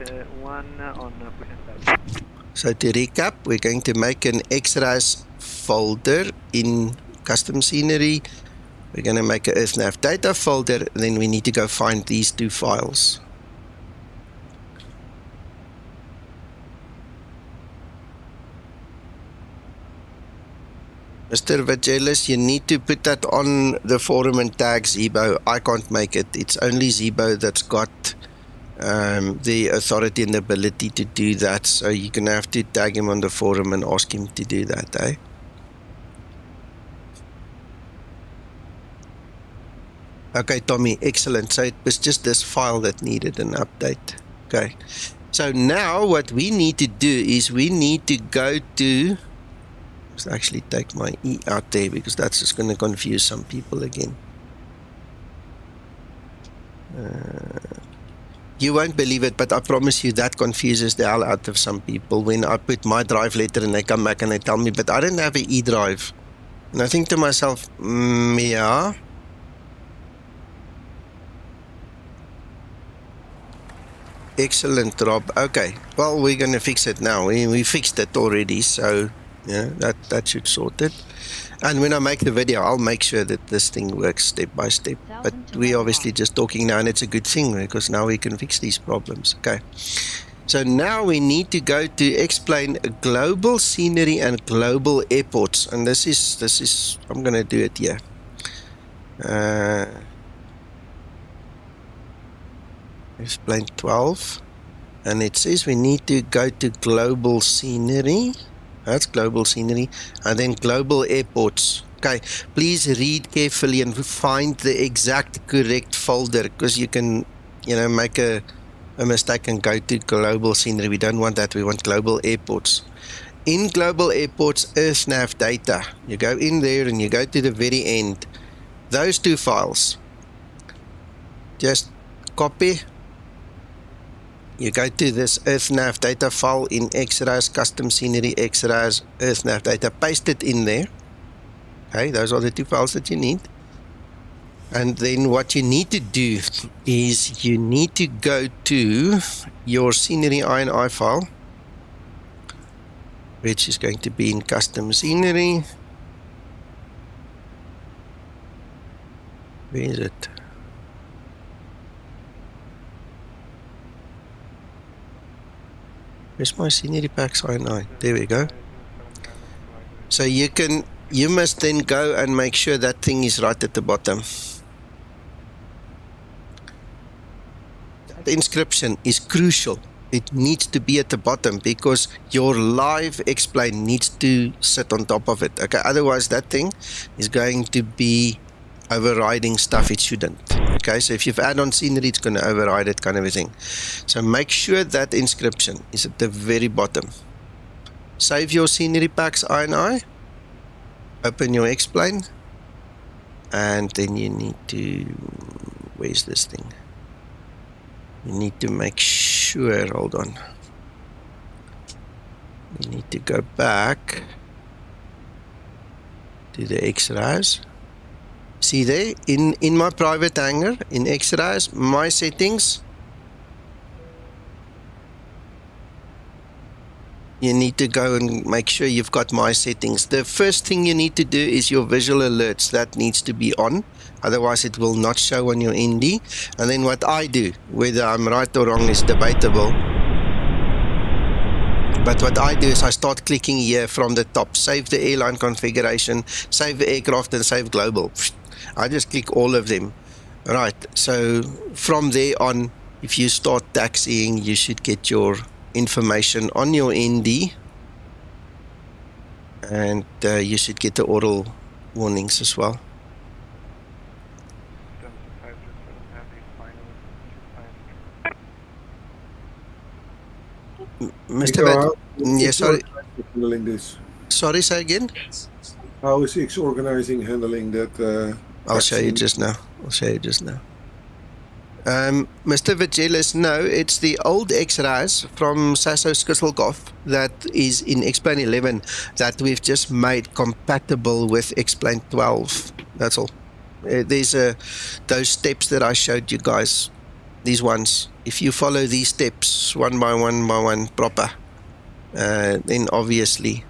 So to recap, we're going to make an extras folder in custom scenery. We're going to make an earthnav data folder, then we need to go find these two files. Mr. Vagelis, you need to put that on the forum and tag Zibo. I can't make it. It's only Zibo that's got the authority and the ability to do that. So you're going to have to tag him on the forum and ask him to do that, eh? Okay, Tommy, excellent. So it was just this file that needed an update. Okay. So now what we need to do is we need to go to... Let's actually take my E out there because that's just going to confuse some people again. You won't believe it, but I promise you that confuses the hell out of some people when I put my drive letter and they come back and they tell me, but I don't have an E drive. And I think to myself, yeah. Excellent, Rob. Okay, well, we're going to fix it now. We fixed it already, so yeah, that should sort it. And when I make the video, I'll make sure that this thing works step by step. But we're obviously just talking now, and it's a good thing because now we can fix these problems. Okay. So now we need to go to explain global scenery and global airports. And this is I'm going to do it here. Explain 12. And it says we need to go to global scenery. That's global scenery, and then global airports. Okay, please read carefully and find the exact correct folder because you can, make a mistake and go to global scenery. We don't want that. We want global airports. In global airports, earthnav data. You go in there and you go to the very end. Those two files. Just copy. You go to this earthnav data file in extras, custom scenery, extras, earthnav data, paste it in there. Okay, those are the two files that you need. And then what you need to do is you need to go to your scenery INI file, which is going to be in custom scenery. Where is it? Where's my scenery packs INI? There we go. So you must then go and make sure that thing is right at the bottom. The inscription is crucial. It needs to be at the bottom because your live explain needs to sit on top of it. Okay, otherwise that thing is going to be overriding stuff it shouldn't. Okay, so if you've added on scenery, it's going to override it, kind of a thing. So make sure that inscription is at the very bottom. Save your scenery packs INI. Open your explain. And then you need to... Where's this thing? You need to make sure... Hold on. You need to go back to the extras. See there, in my private hangar, in extras, my settings, you need to go and make sure you've got my settings. The first thing you need to do is your visual alerts. That needs to be on, otherwise it will not show on your ND. And then what I do, whether I'm right or wrong is debatable. But what I do is I start clicking here from the top, save the airline configuration, save the aircraft and save global. I just click all of them. Right, so from there on, if you start taxiing, you should get your information on your ND. And you should get the oral warnings as well. Mr. Yes, sorry. Sorry, say again. How is X organizing handling that? I'll show you just now. Mr. Vigelis, no, it's the old X-RAS from Sasso Skisselgoff that is in X-Plane 11 that we've just made compatible with X-Plane 12. That's all. There's those steps that I showed you guys, these ones. If you follow these steps one by one proper, then obviously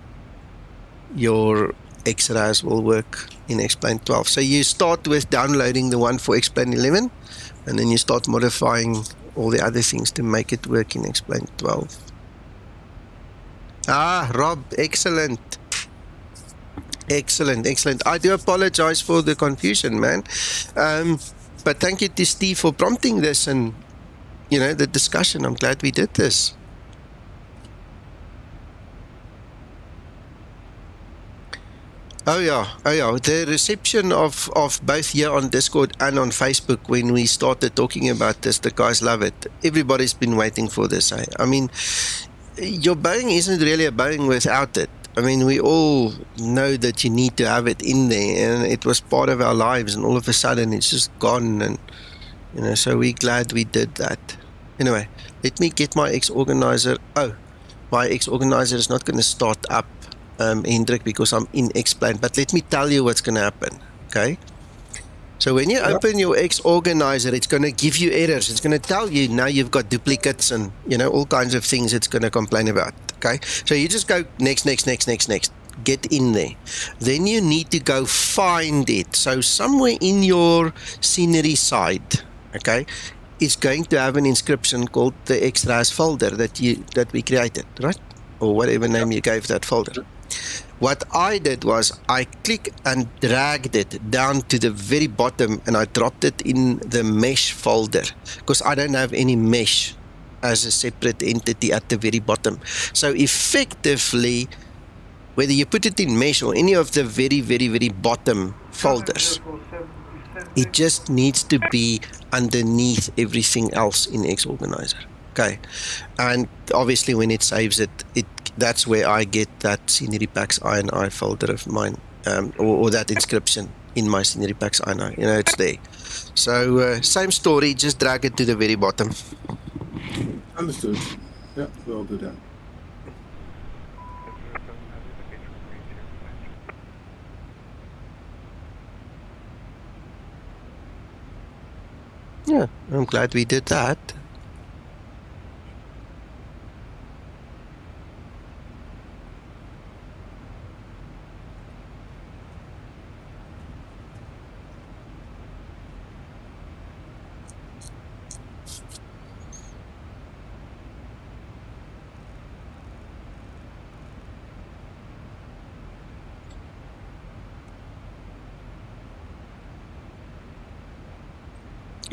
your X-RAS will work in X-Plane 12. So you start with downloading the one for X-Plane 11, and then you start modifying all the other things to make it work in X-Plane 12. Rob, excellent. Excellent. I do apologize for the confusion, man. But thank you to Steve for prompting this and, the discussion. I'm glad we did this. Oh yeah. The reception of both here on Discord and on Facebook when we started talking about this, the guys love it. Everybody's been waiting for this. I mean, your Boeing isn't really a Boeing without it. I mean, we all know that you need to have it in there, and it was part of our lives, and all of a sudden it's just gone, and so we're glad we did that. Anyway, let me get my X-Organizer. Oh, my X-Organizer is not going to start up, Hendrik, because I'm in X-Plane, but let me tell you what's going to happen, okay? So when you open your X-Organizer, it's going to give you errors. It's going to tell you now you've got duplicates and, all kinds of things it's going to complain about, okay? So you just go next, get in there. Then you need to go find it. So somewhere in your scenery side, okay, it's going to have an inscription called the X-RAS folder that we created, right? Or whatever name you gave that folder. What I did was I clicked and dragged it down to the very bottom, and I dropped it in the mesh folder because I don't have any mesh as a separate entity at the very bottom. So effectively, whether you put it in mesh or any of the very, very, very bottom folders, it just needs to be underneath everything else in X-Organizer. Okay, and obviously when it saves it, that's where I get that Scenery Packs INI folder of mine, or that inscription in my Scenery Packs INI. It's there. So same story, just drag it to the very bottom. Understood. Yeah, we'll do that. Yeah, I'm glad we did that.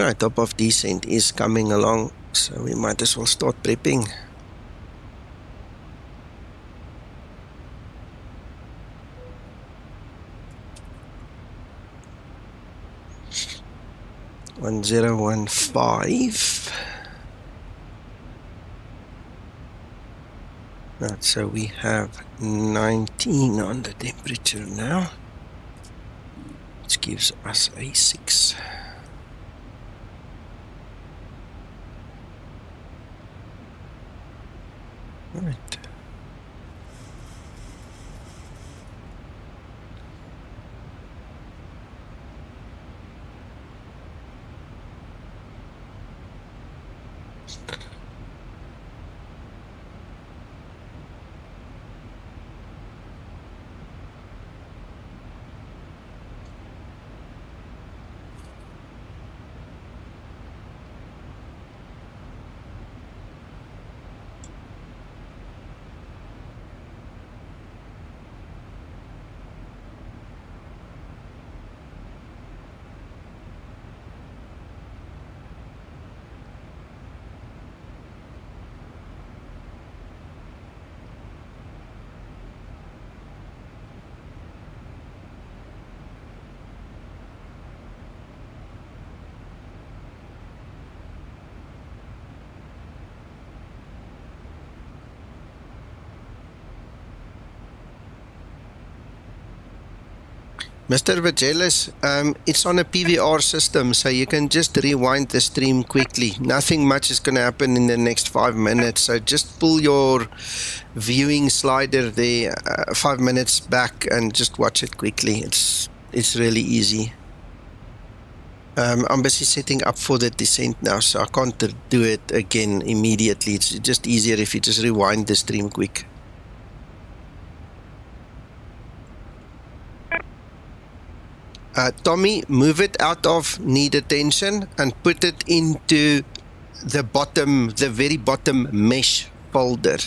Right, top of descent is coming along, so we might as well start prepping. One 1015. Right, so we have 19 on the temperature now, which gives us a 6. Right. Mr. Vagelis, it's on a PVR system, so you can just rewind the stream quickly. Nothing much is going to happen in the next 5 minutes, so just pull your viewing slider there 5 minutes back and just watch it quickly. It's really easy. I'm busy setting up for the descent now, so I can't do it again immediately. It's just easier if you just rewind the stream quick. Tommy, move it out of need attention and put it into the bottom, the very bottom mesh folder.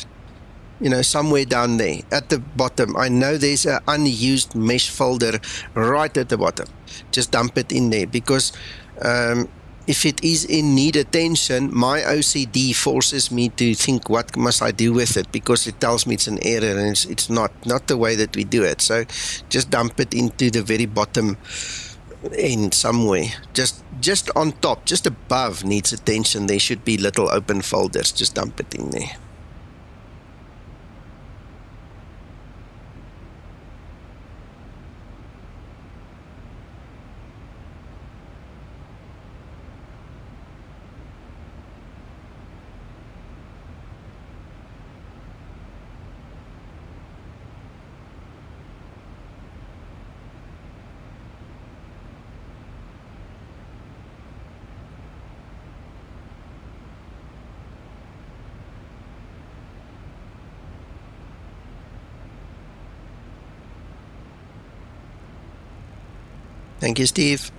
You know, somewhere down there at the bottom. I know there's an unused mesh folder right at the bottom. Just dump it in there, because if it is in need attention, my OCD forces me to think, what must I do with it? Because it tells me it's an error, and it's not the way that we do it. So just dump it into the very bottom end somewhere. Just on top, just above needs attention, there should be little open folders. Just dump it in there. Thank you, Steve.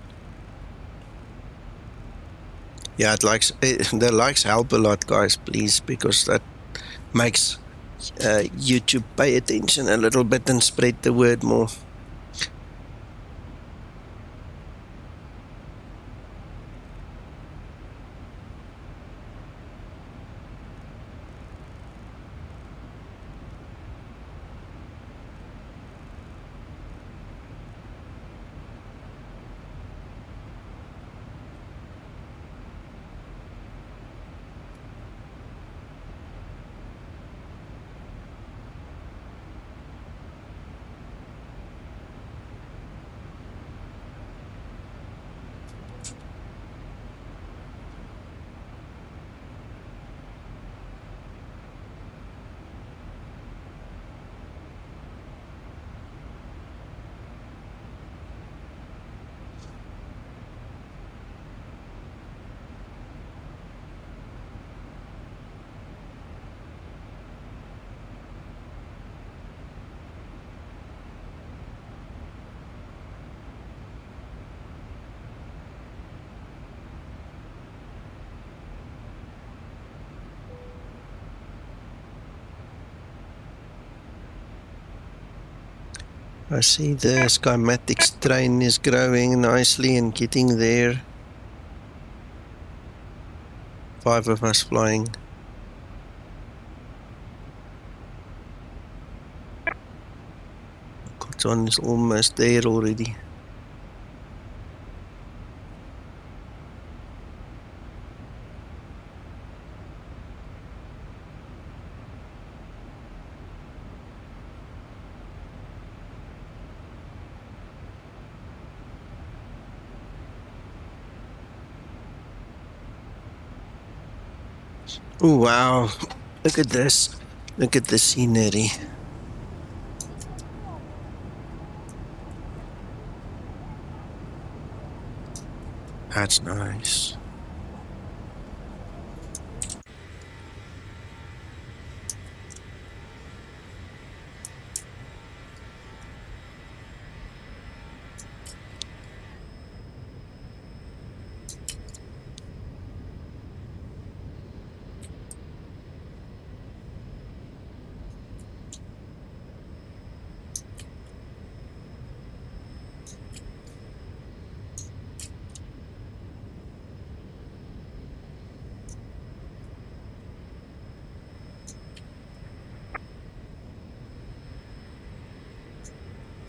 Yeah, the likes help a lot, guys, please, because that makes YouTube pay attention a little bit and spread the word more. I see the Skymatix train is growing nicely and getting there. 5 of us flying. John is almost there already. Oh wow, look at this. Look at the scenery. That's nice.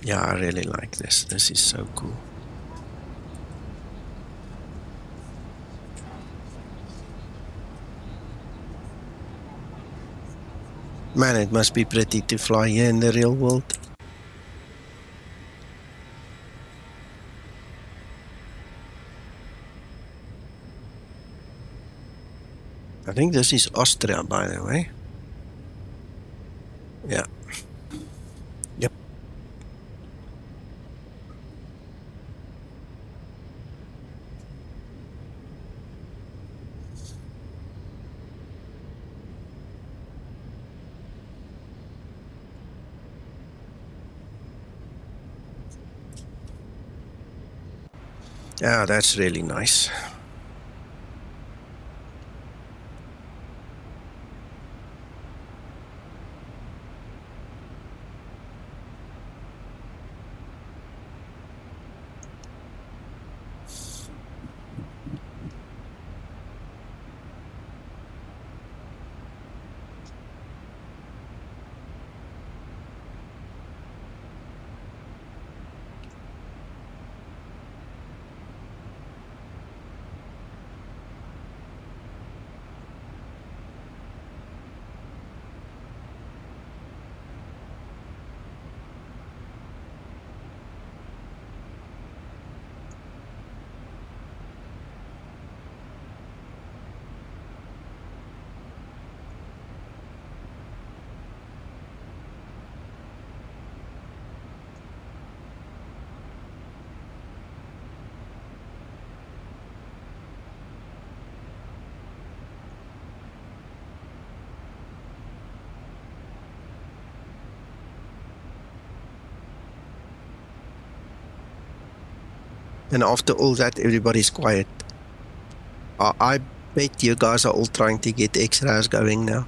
Yeah, I really like this. This is so cool. Man, it must be pretty to fly here in the real world. I think this is Austria, by the way. Yeah. Yep. Yeah, that's really nice. And after all that, everybody's quiet. I bet you guys are all trying to get X-rays going now.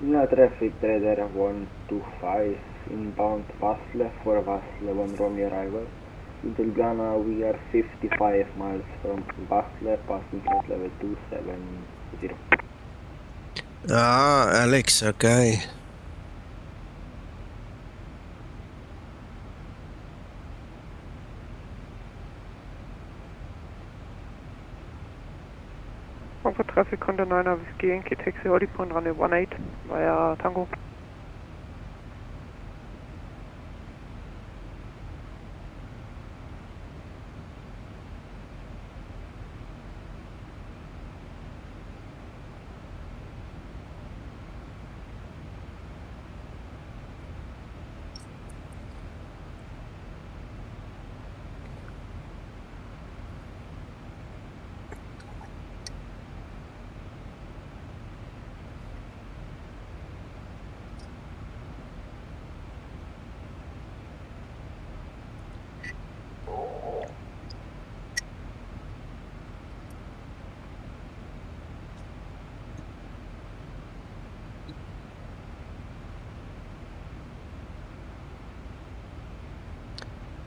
Yeah, traffic trader 125 inbound Basle for Basle 1 Romeo arrival. Into Ljubljana we are 55 miles from Basle, passing flight level 270. Ah, Alex, okay. Over traffic Conda 9 Whiskey Yankee, taxi Holly Point runway 18 via Tango.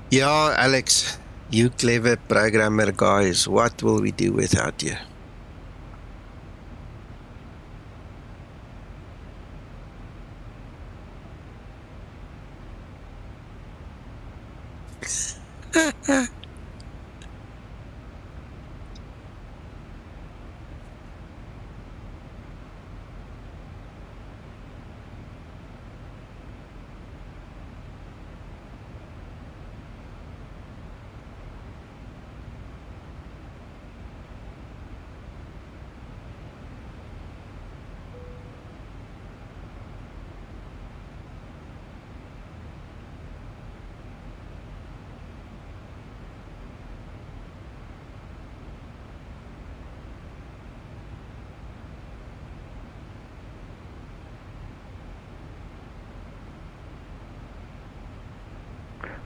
Yeah, Alex, you clever programmer guys, what will we do without you?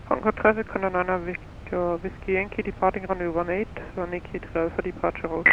Concord traffic Conda 9 Whiskey Yankee departing runway 18, runway K12 for departure route.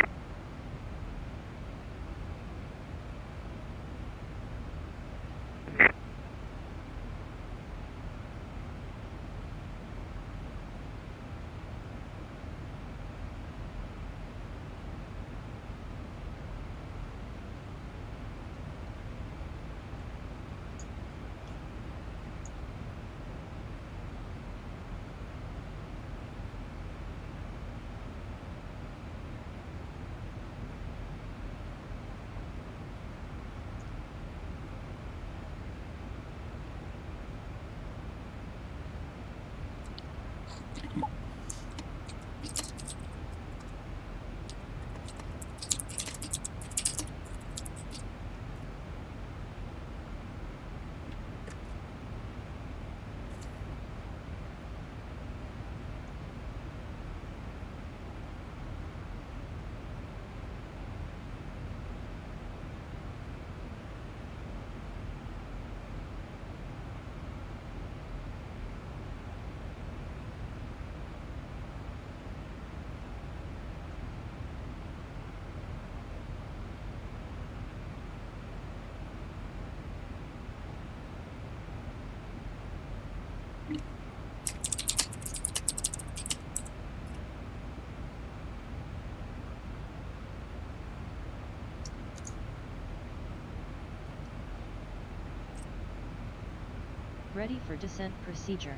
Ready for descent procedure.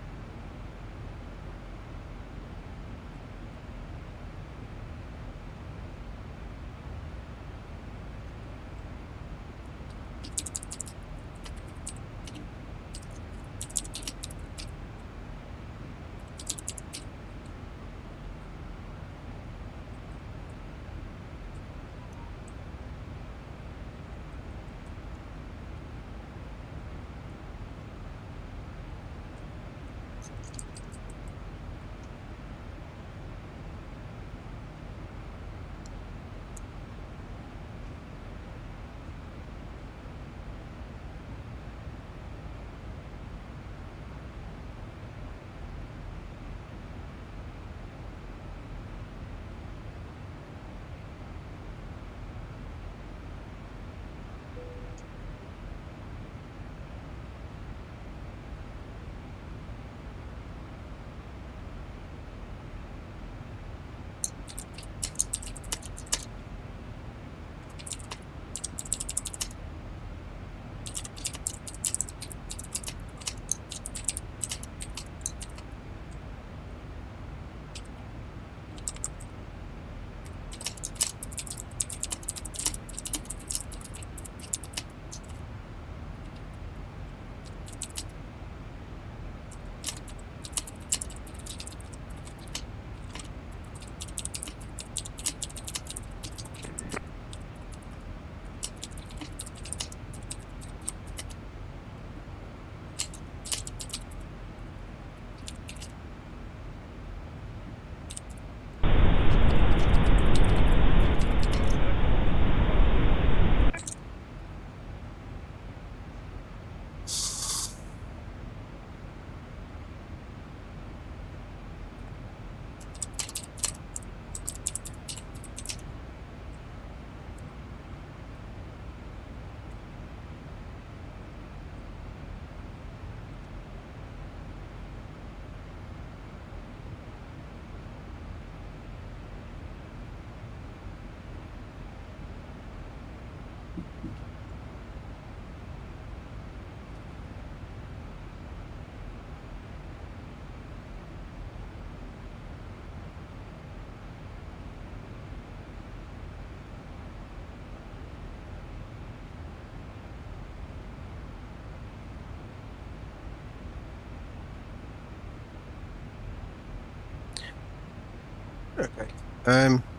Okay.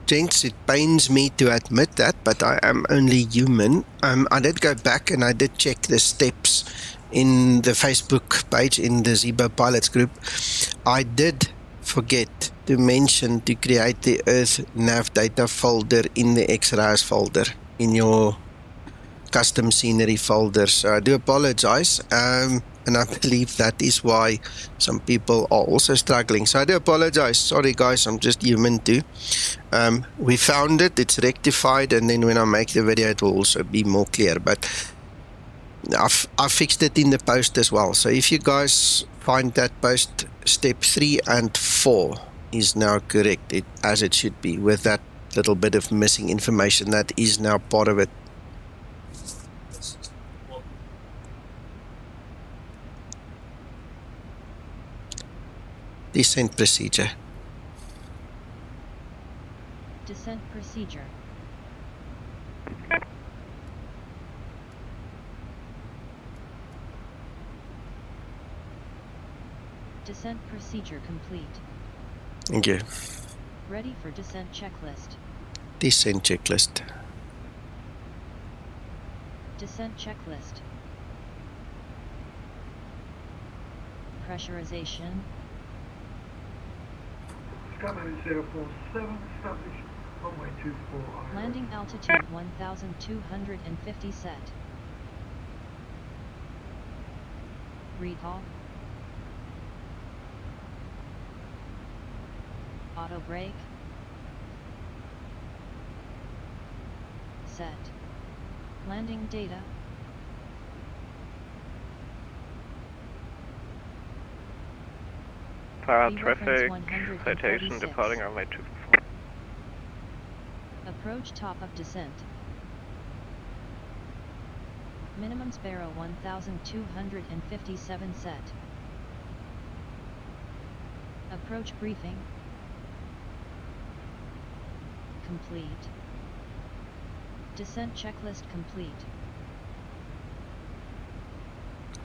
Gents, it pains me to admit that, but I am only human. I did go back and I did check the steps in the Facebook page in the Zibo pilots group. I did forget to mention to create the Earth nav data folder in the XRAS folder in your custom scenery folder. So I do apologize. And I believe that is why some people are also struggling. So I do apologize. Sorry guys, I'm just human too. We found it, it's rectified, and then when I make the video it will also be more clear. But I fixed it in the post as well. So if you guys find that post, step 3 and 4 is now correct, as it should be, with that little bit of missing information that is now part of it. Descent procedure. Descent procedure. Descent procedure complete. Thank you. Ready for descent checklist. Descent checklist. Descent checklist. Pressurization. Skymatix 047, established runway 24. Landing altitude 1,250 set. Recall. Auto brake. Set. Landing data. Traffic, citation departing runway 24. Approach top of descent. Minimum sparrow 1257 set. Approach briefing. Complete. Descent checklist complete.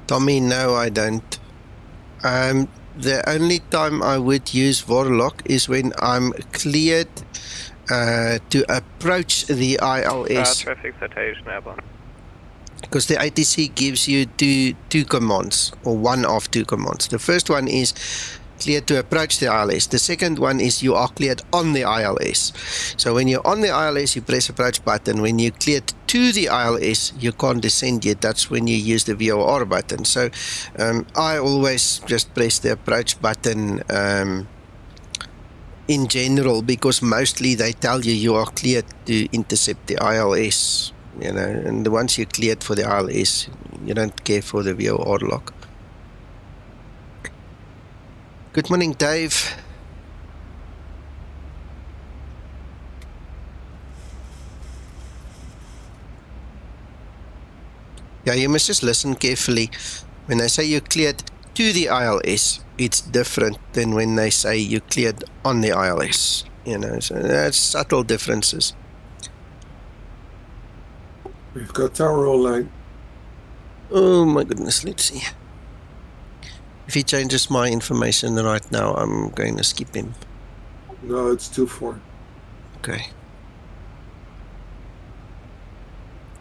Tommy, no, I don't. The only time I would use Warlock is when I'm cleared to approach the ILS. Traffic citation airborne. Because the ATC gives you two commands, or one of two commands. The first one is cleared to approach the ILS. The second one is you are cleared on the ILS. So when you're on the ILS, you press approach button. When you're cleared to the ILS, you can't descend yet. That's when you use the VOR button. So I always just press the approach button in general, because mostly they tell you are cleared to intercept the ILS. You know, and once you're cleared for the ILS, you don't care for the VOR lock. Good morning, Dave. Yeah, you must just listen carefully. When they say you're cleared to the ILS, it's different than when they say you're cleared on the ILS. You know, so that's subtle differences. We've got tower online. Oh my goodness, let's see. If he changes my information right now, I'm going to skip him. No, it's 2-4. Okay.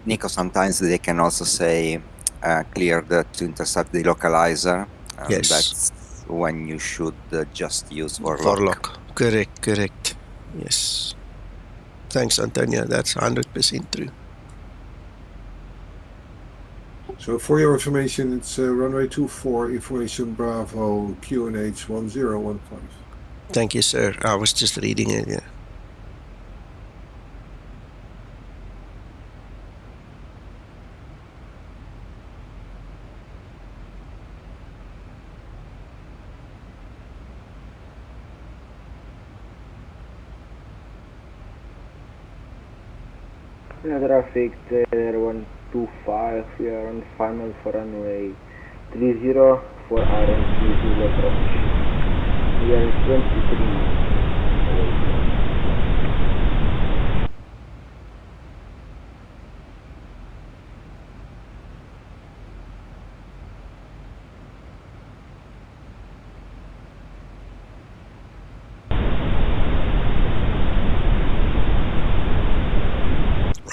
Nico, sometimes they can also say cleared to intercept the localizer. And Yes. That's when you should just use Warlock. Warlock. Correct. Yes. Thanks, Antonio. That's 100% true. So for your information, it's runway 24, information Bravo, QNH 1015. Thank you, sir. I was just reading it, yeah. Traffic there 125, we are on final for runway 30 for RMC Zulu approach. We are 23.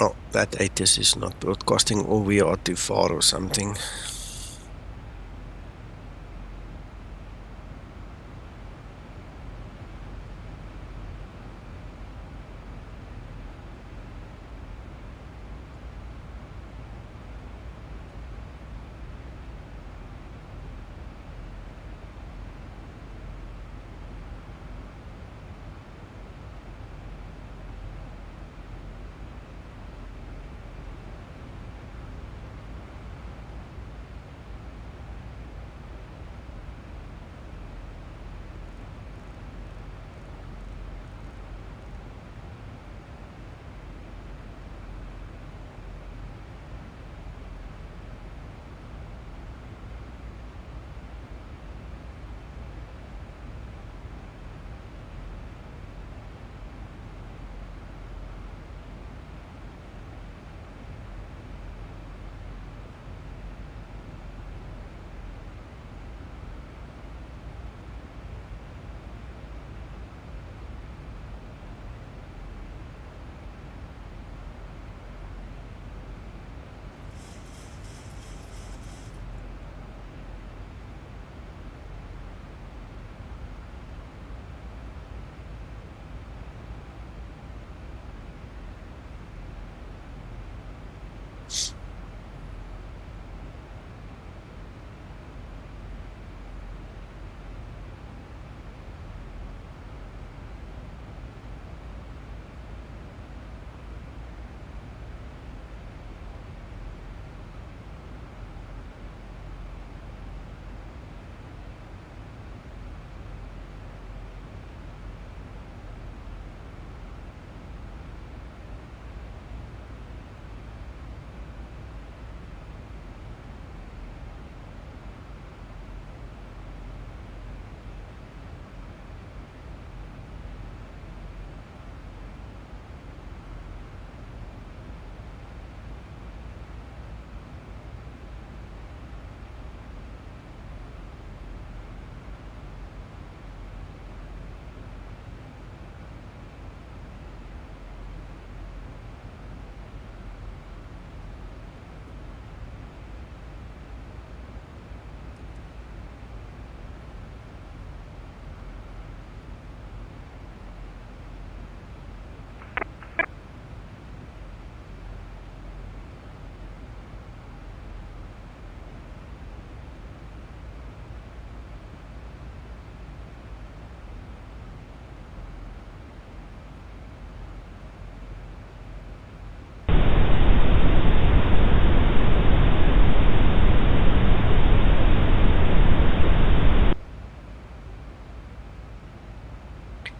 Oh, that ATIS is not broadcasting, or we are too far or something.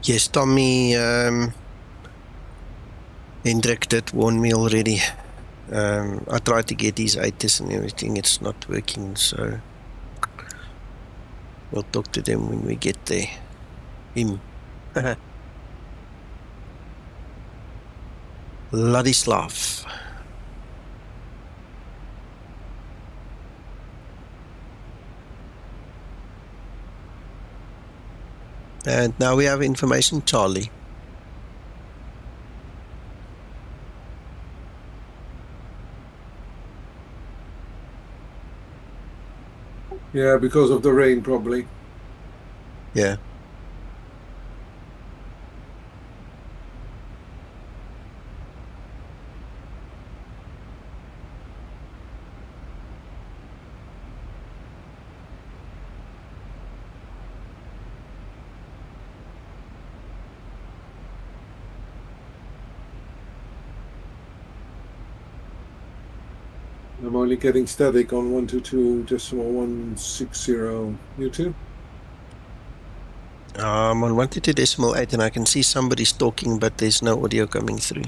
Yes, Tommy, Hendrik did warn me already. I tried to get his ATIS and everything, it's not working, so we'll talk to them when we get there. Him. Ladislav. And now we have information, Charlie. Yeah, because of the rain, probably. Yeah. I'm only getting static on 122.160. You too? I'm on 122.8 and I can see somebody's talking, but there's no audio coming through.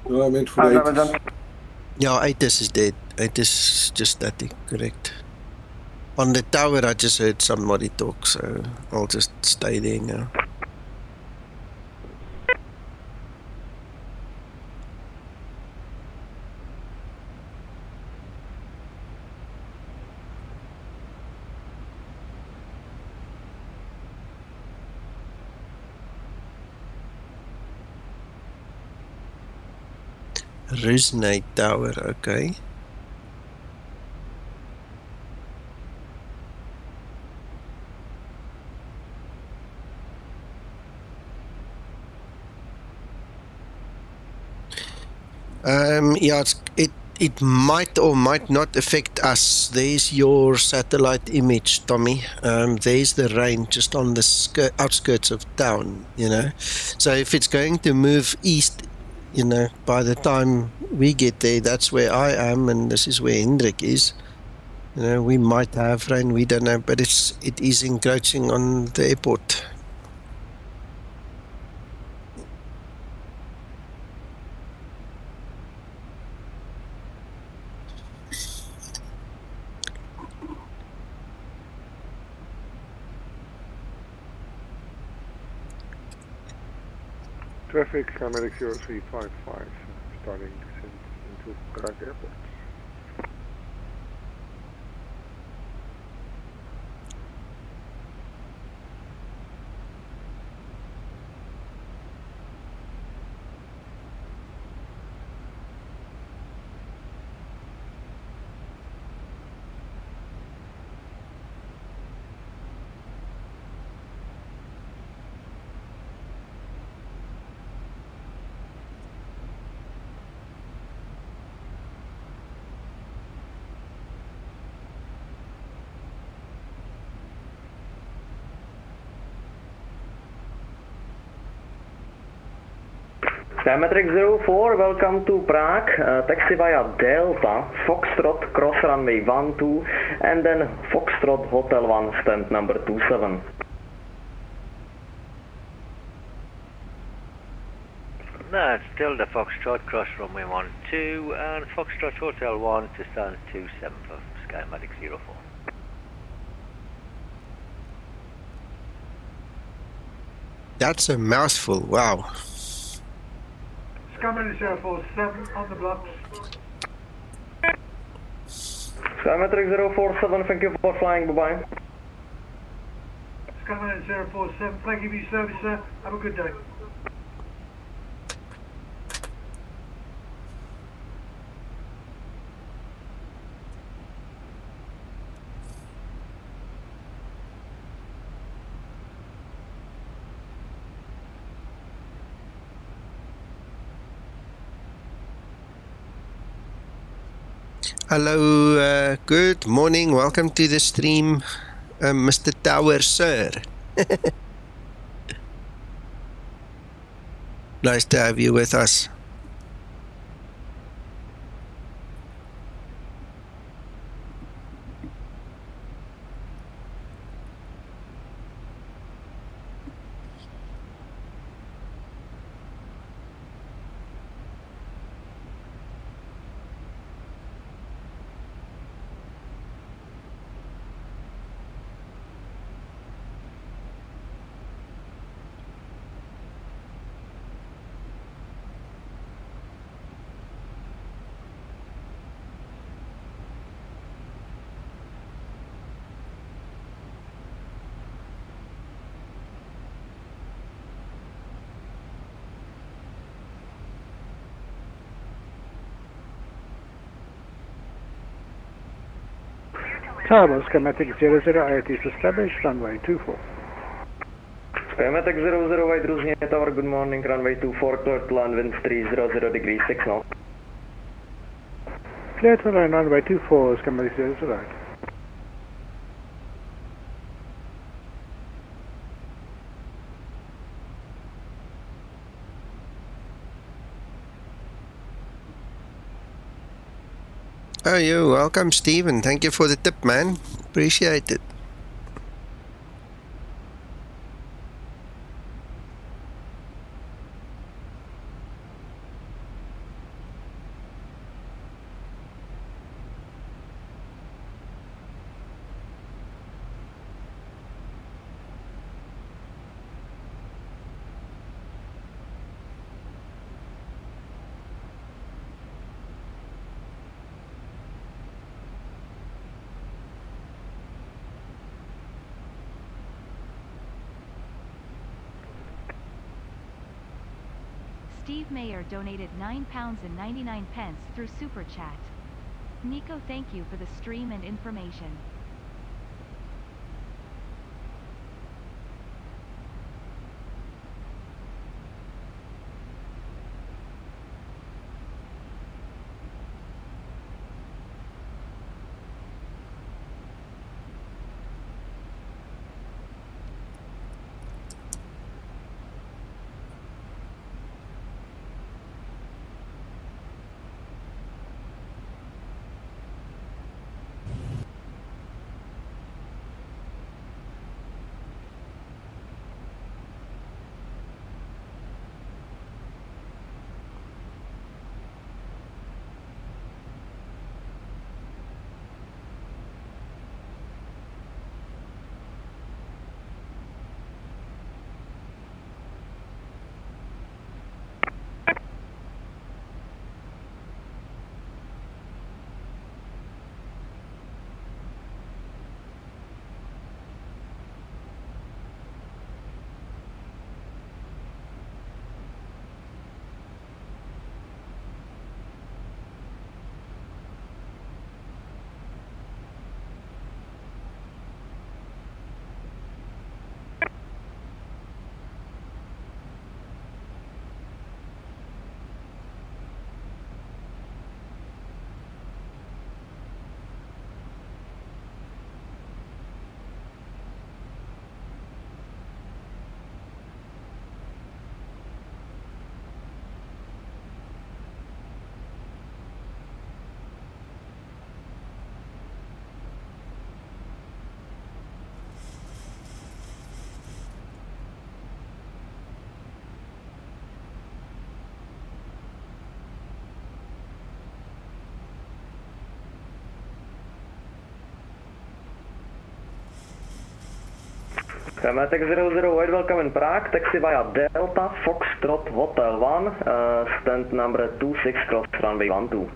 No, I meant for the ATIS. Yeah, ATIS is dead. ATIS is just static, correct. On the tower, I just heard somebody talk, so I'll just stay there now. Resonate tower, okay. Yeah, it might or might not affect us. There's your satellite image, Tommy. There's the rain just on the outskirts of town, you know. So if it's going to move east, you know, by the time we get there, that's where I am, and this is where Hendrik is. You know, we might have rain, we don't know, but it is encroaching on the airport. Traffic, Skymatix 0355, starting descent into Prague Airport. Skymatix 04, welcome to Prague, taxi via Delta, Foxtrot, cross runway 12, and then Foxtrot Hotel 1, stand number 27. No, it's still the Foxtrot, cross runway 12, and Foxtrot Hotel 1 to stand 27 for Skymatix 04. That's a mouthful, wow. Skymatix 047 on the blocks. Skymatix 047, thank you for flying, bye-bye. Skymatix 047, thank you for your service, sir. Have a good day. Hello, good morning, welcome to the stream, Mr. Tower, sir. Nice to have you with us. Tower, Skymatix 008 is established, runway 24. Skymatix 008, Ruzhny Tower, good morning, runway 24, clear to land, winds 300 degrees 6 knots. Clear to land, runway 24, Skymatix 008. Oh, you're welcome, Stephen. Thank you for the tip, man. Appreciate it. Steve Mayer donated £9.99 through SuperChat. Nico, thank you for the stream and information. Skymatix 008, welcome in Prague, taxi via Delta, Foxtrot, Hotel 1, stand number 26, cross runway 12.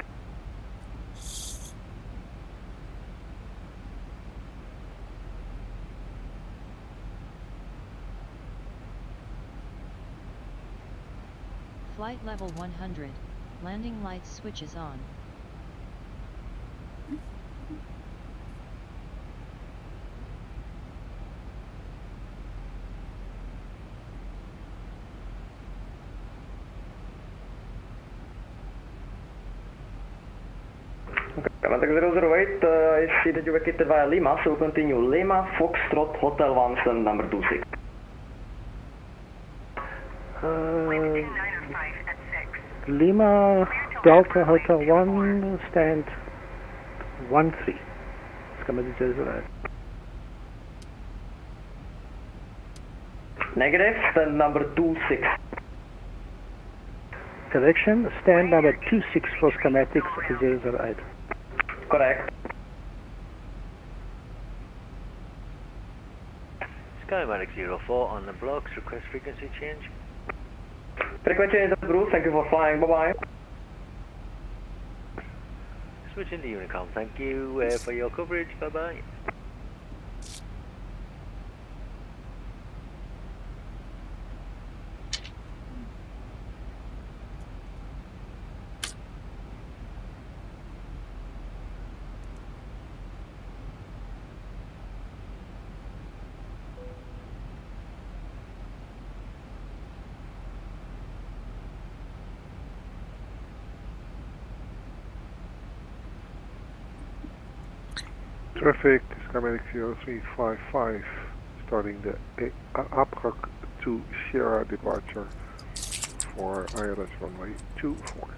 Flight level 100, landing lights switches on. Skymatix 008, I see that you vacated via Lima, so continue Lima, Foxtrot, Hotel 1, stand number 26. Lima, Delta, Hotel 1, stand 13. Skymatix 008. Negative, stand number 26. Correction, stand number 26 for Skymatix 008. Correct. Skymatix 04 on the blocks, request frequency change. Frequency is approved, thank you for flying, bye bye. Switching to Unicom, thank you for your coverage, bye bye. traffic, Skymatix 0355, starting the APRAQ to Sierra departure for ILS runway 24.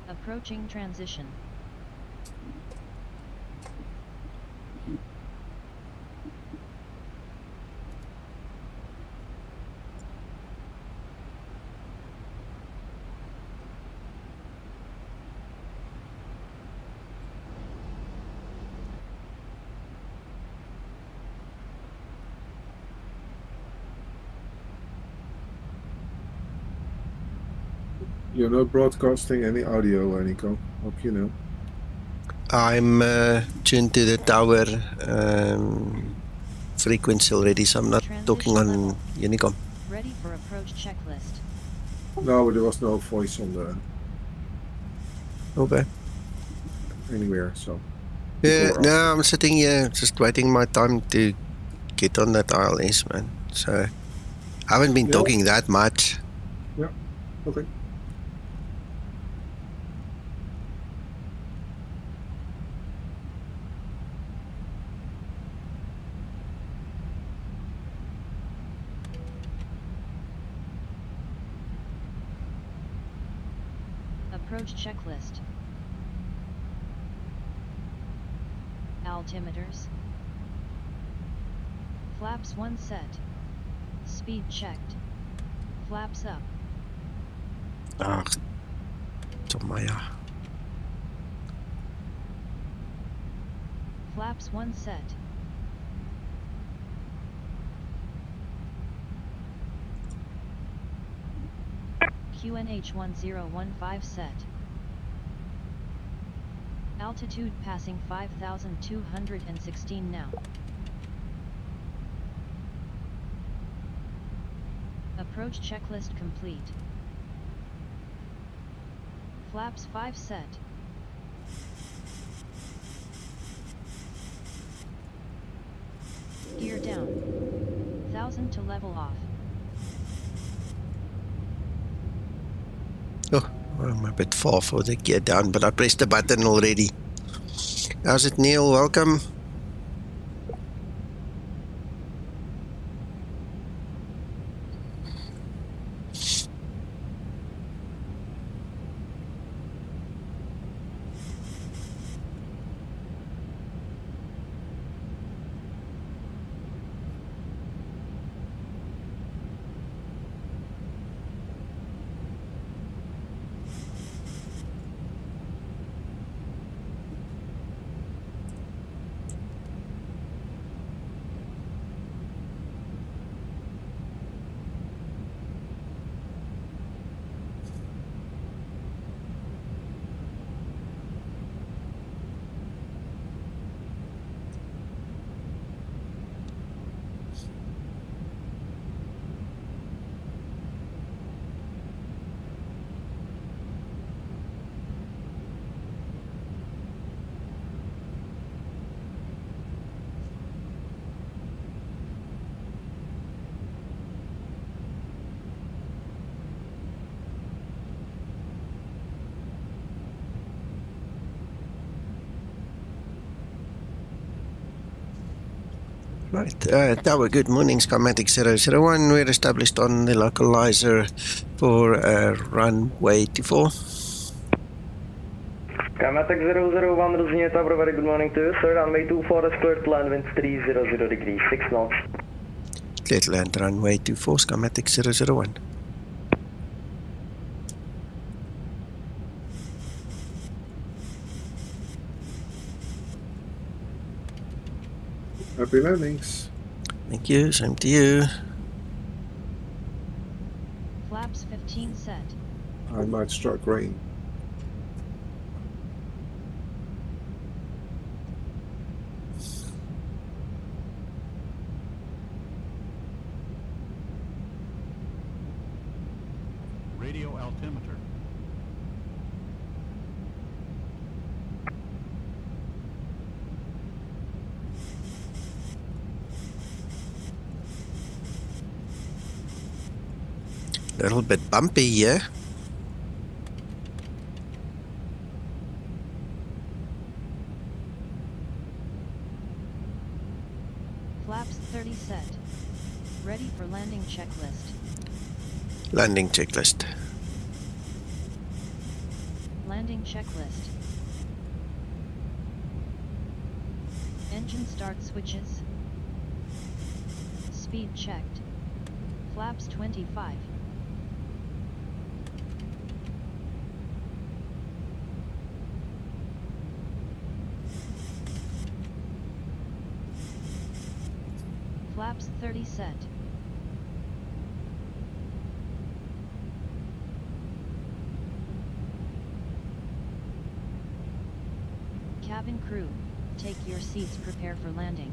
Approaching transition. You're not broadcasting any audio, Nico. Hope you know. I'm tuned to the tower frequency already, so I'm not talking on Unicom. Ready for approach checklist. No, there was no voice on the Okay. anywhere, so. Yeah, no, I'm sitting here just waiting my time to get on that ILS, man. So I haven't been talking that much. Yeah, okay. Approach checklist. Altimeters. Flaps 1 set. Speed checked. Flaps up. Ah, Tomaya. Flaps 1 set. QNH 1015 set. Altitude passing 5,216 now. Approach checklist complete. Flaps 5 set. Gear down. 1000 to level off. Oh, I'm a bit far for the gear down, but I pressed the button already. How's it, Neil? Welcome. Right, Tower, good morning, Skymatix 001. We're established on the localizer for runway 24. Skymatix 001, Rosinha Tower, very good morning to you, sir. Runway 24 is cleared to land, winds 300 degrees, 6 knots. Clear to land, runway 24, Skymatix 001. Happy landings. Thank you, same to you. Flaps 15 set. I might strike rain. Radio altimeter. A little bit bumpy here. Flaps 30 set. Ready for landing checklist. Landing checklist. Landing checklist. Engine start switches. Speed checked. Flaps 25. Flaps 30 set. Cabin crew, take your seats, prepare for landing.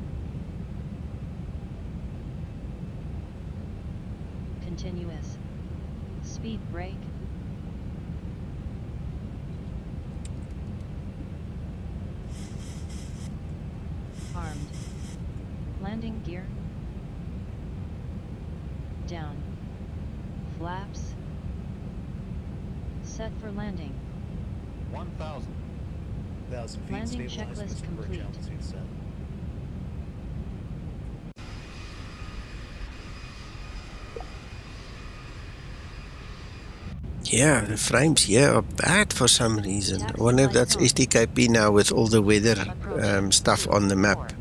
Continuous. Speed brake. Armed. Landing gear. Down. Flaps. Set for landing. 1,000. 1,000 feet. Landing checklist complete. Yeah, the frames here are bad for some reason. I wonder if that's STKP now with all the weather stuff on the map.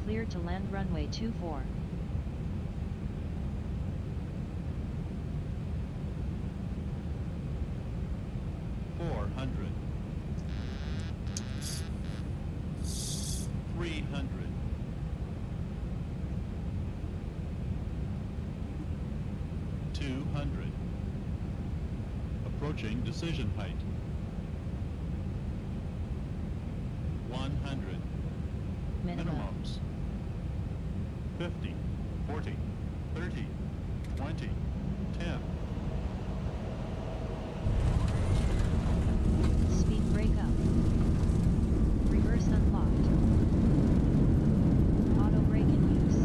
Cleared to land runway 24. 400. 300. 200. Approaching decision height. 100. Minimums. 50, 40, 30, 20, 10. Speed brake up. Reverse unlocked. Auto brake in use.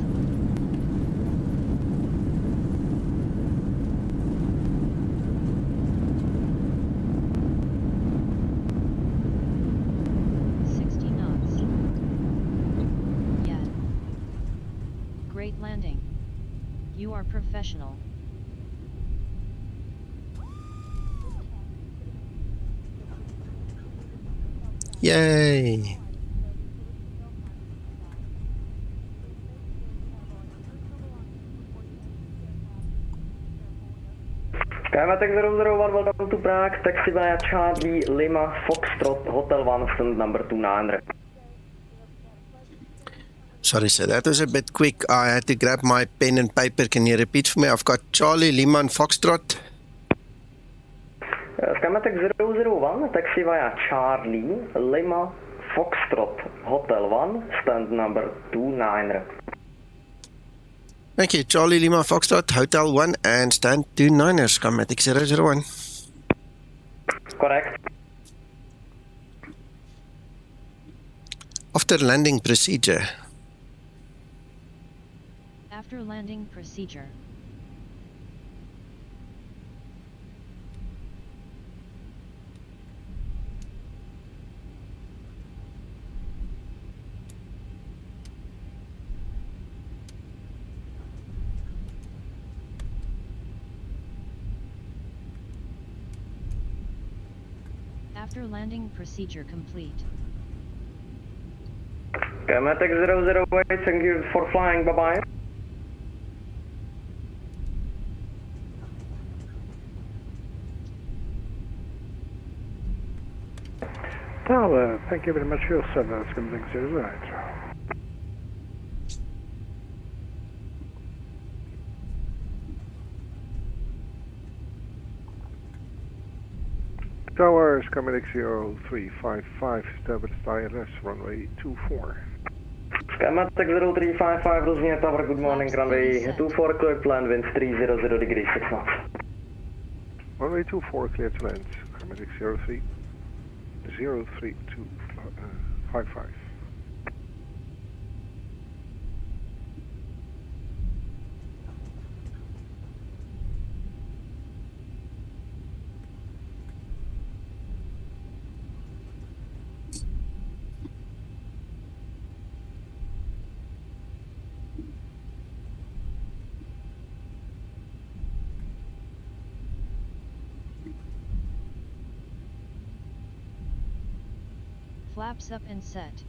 Great landing. You are professional. Yay! Skymatix 001, welcome to Prague, taxi via Charlie Lima Foxtrot Hotel 1 stand number 2900. Sorry sir, that was a bit quick. I had to grab my pen and paper. Can you repeat for me? I've got Charlie, Lima and Foxtrot. Skymatix 001, taxi via Charlie Lima Foxtrot Hotel 1 stand number 2900. Thank you. Charlie, Lima, Foxtrot, Hotel 1 and stand 29er, Skymatix 001. Correct. After landing procedure. After landing procedure. After landing procedure complete. Skymatix 008, thank you for flying, bye-bye. Well, thank you very much for your service, Skymatix 008. Tower, Skymatix 0355, established ILS, runway 24. Skymatix 0355, Rosnia Tower, good morning, runway 24, clear to land, winds 300 degrees, 6 knots. Runway 24, clear to land, Skymatix 03255. Flaps up and set.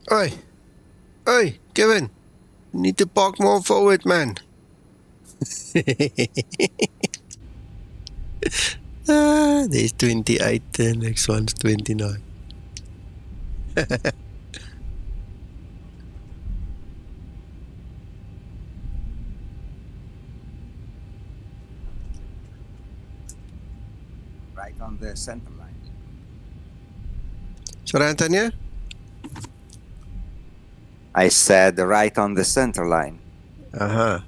Oi, oi, Kevin, you need to park more forward, man. There's 28, the next one's 29. Right on the center line. Sorry, Antonio? I said right on the center line. Uh-huh.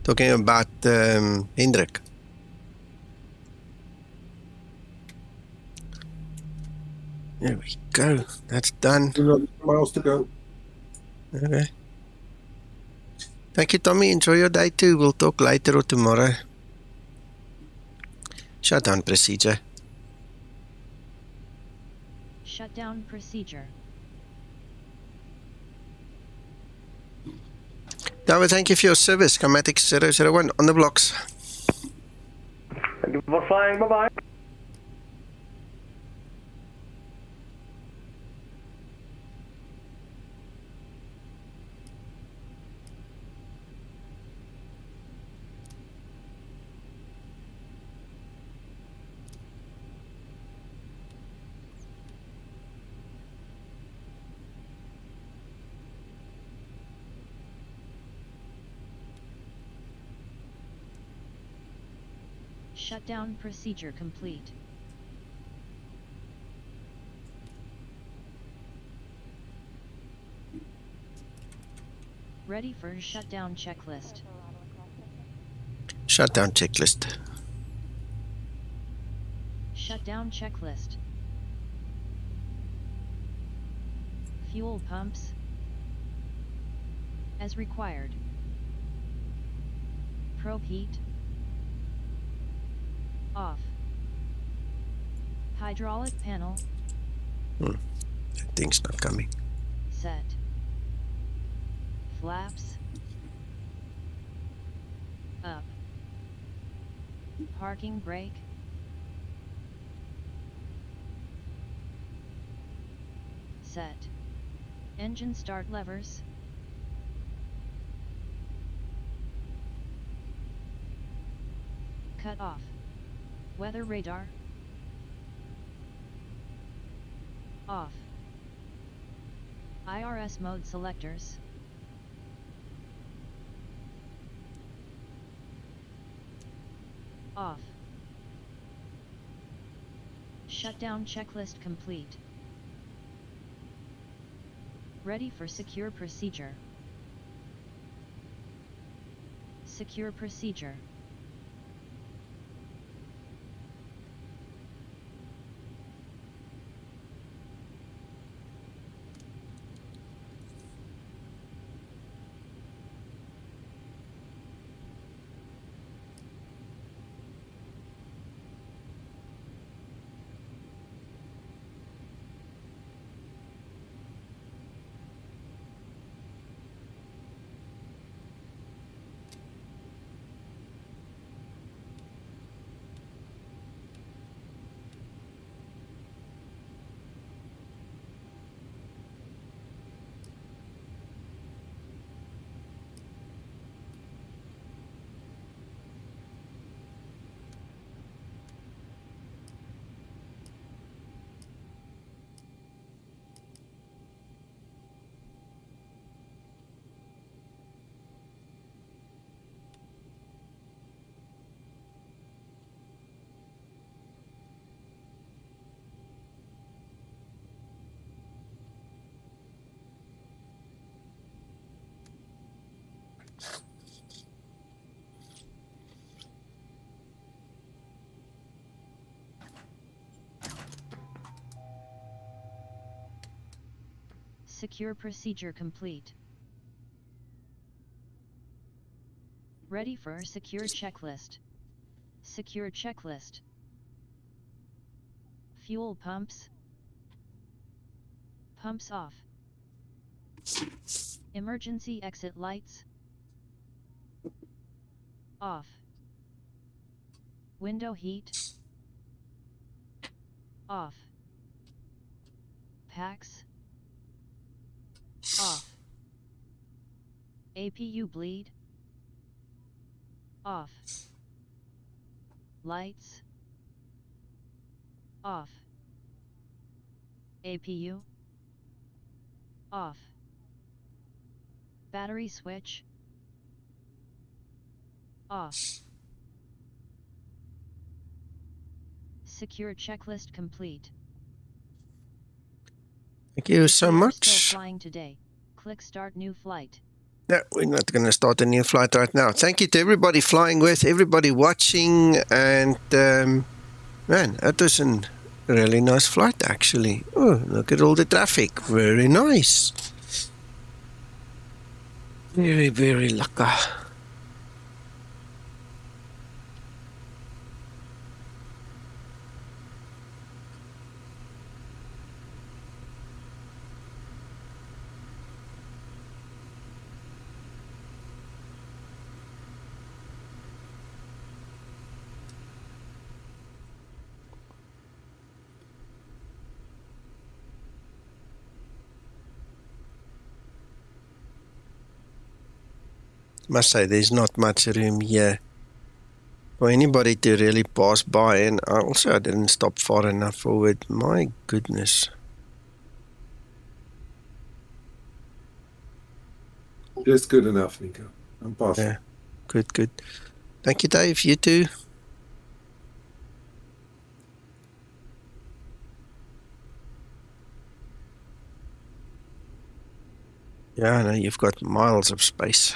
Talking about Hendrik. There we go. That's done. 200 miles to go. Okay. Thank you, Tommy. Enjoy your day too. We'll talk later or tomorrow. Shutdown procedure. Shutdown procedure. David, thank you for your service. Skymatix 001 on the blocks. Thank you for flying, bye-bye. Shutdown procedure complete. Ready for shutdown checklist. Shutdown checklist. Shutdown checklist. Fuel pumps as required. Probe heat off. Hydraulic panel That thing's not coming. set. Flaps up. Parking brake set. Engine start levers cut off. Weather radar off. IRS mode selectors off. Shutdown checklist complete. Ready for secure procedure. Secure procedure. Secure procedure complete. Ready for secure checklist. Secure checklist. Fuel pumps. Pumps off. Emergency exit lights. Off. Window heat. Off. Packs. Off. APU bleed. Off. Lights. Off. APU. Off. Battery switch. Off. Secure checklist complete. Thank you so much. Still flying today. Click start new flight. No, we're not going to start a new flight right now. Thank you to everybody flying with, everybody watching, and man, that was a really nice flight actually. Oh, look at all the traffic. Very nice. Very, very lucky. Must say there's not much room here for anybody to really pass by, and I didn't stop far enough forward. My goodness. Just good enough, Nico. I'm passing. Yeah, good, good. Thank you, Dave. You too. Yeah, I know you've got miles of space.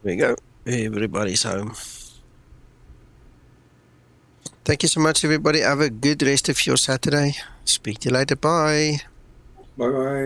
There we go. Everybody's home. Thank you so much, everybody. Have a good rest of your Saturday. Speak to you later. Bye. Bye-bye.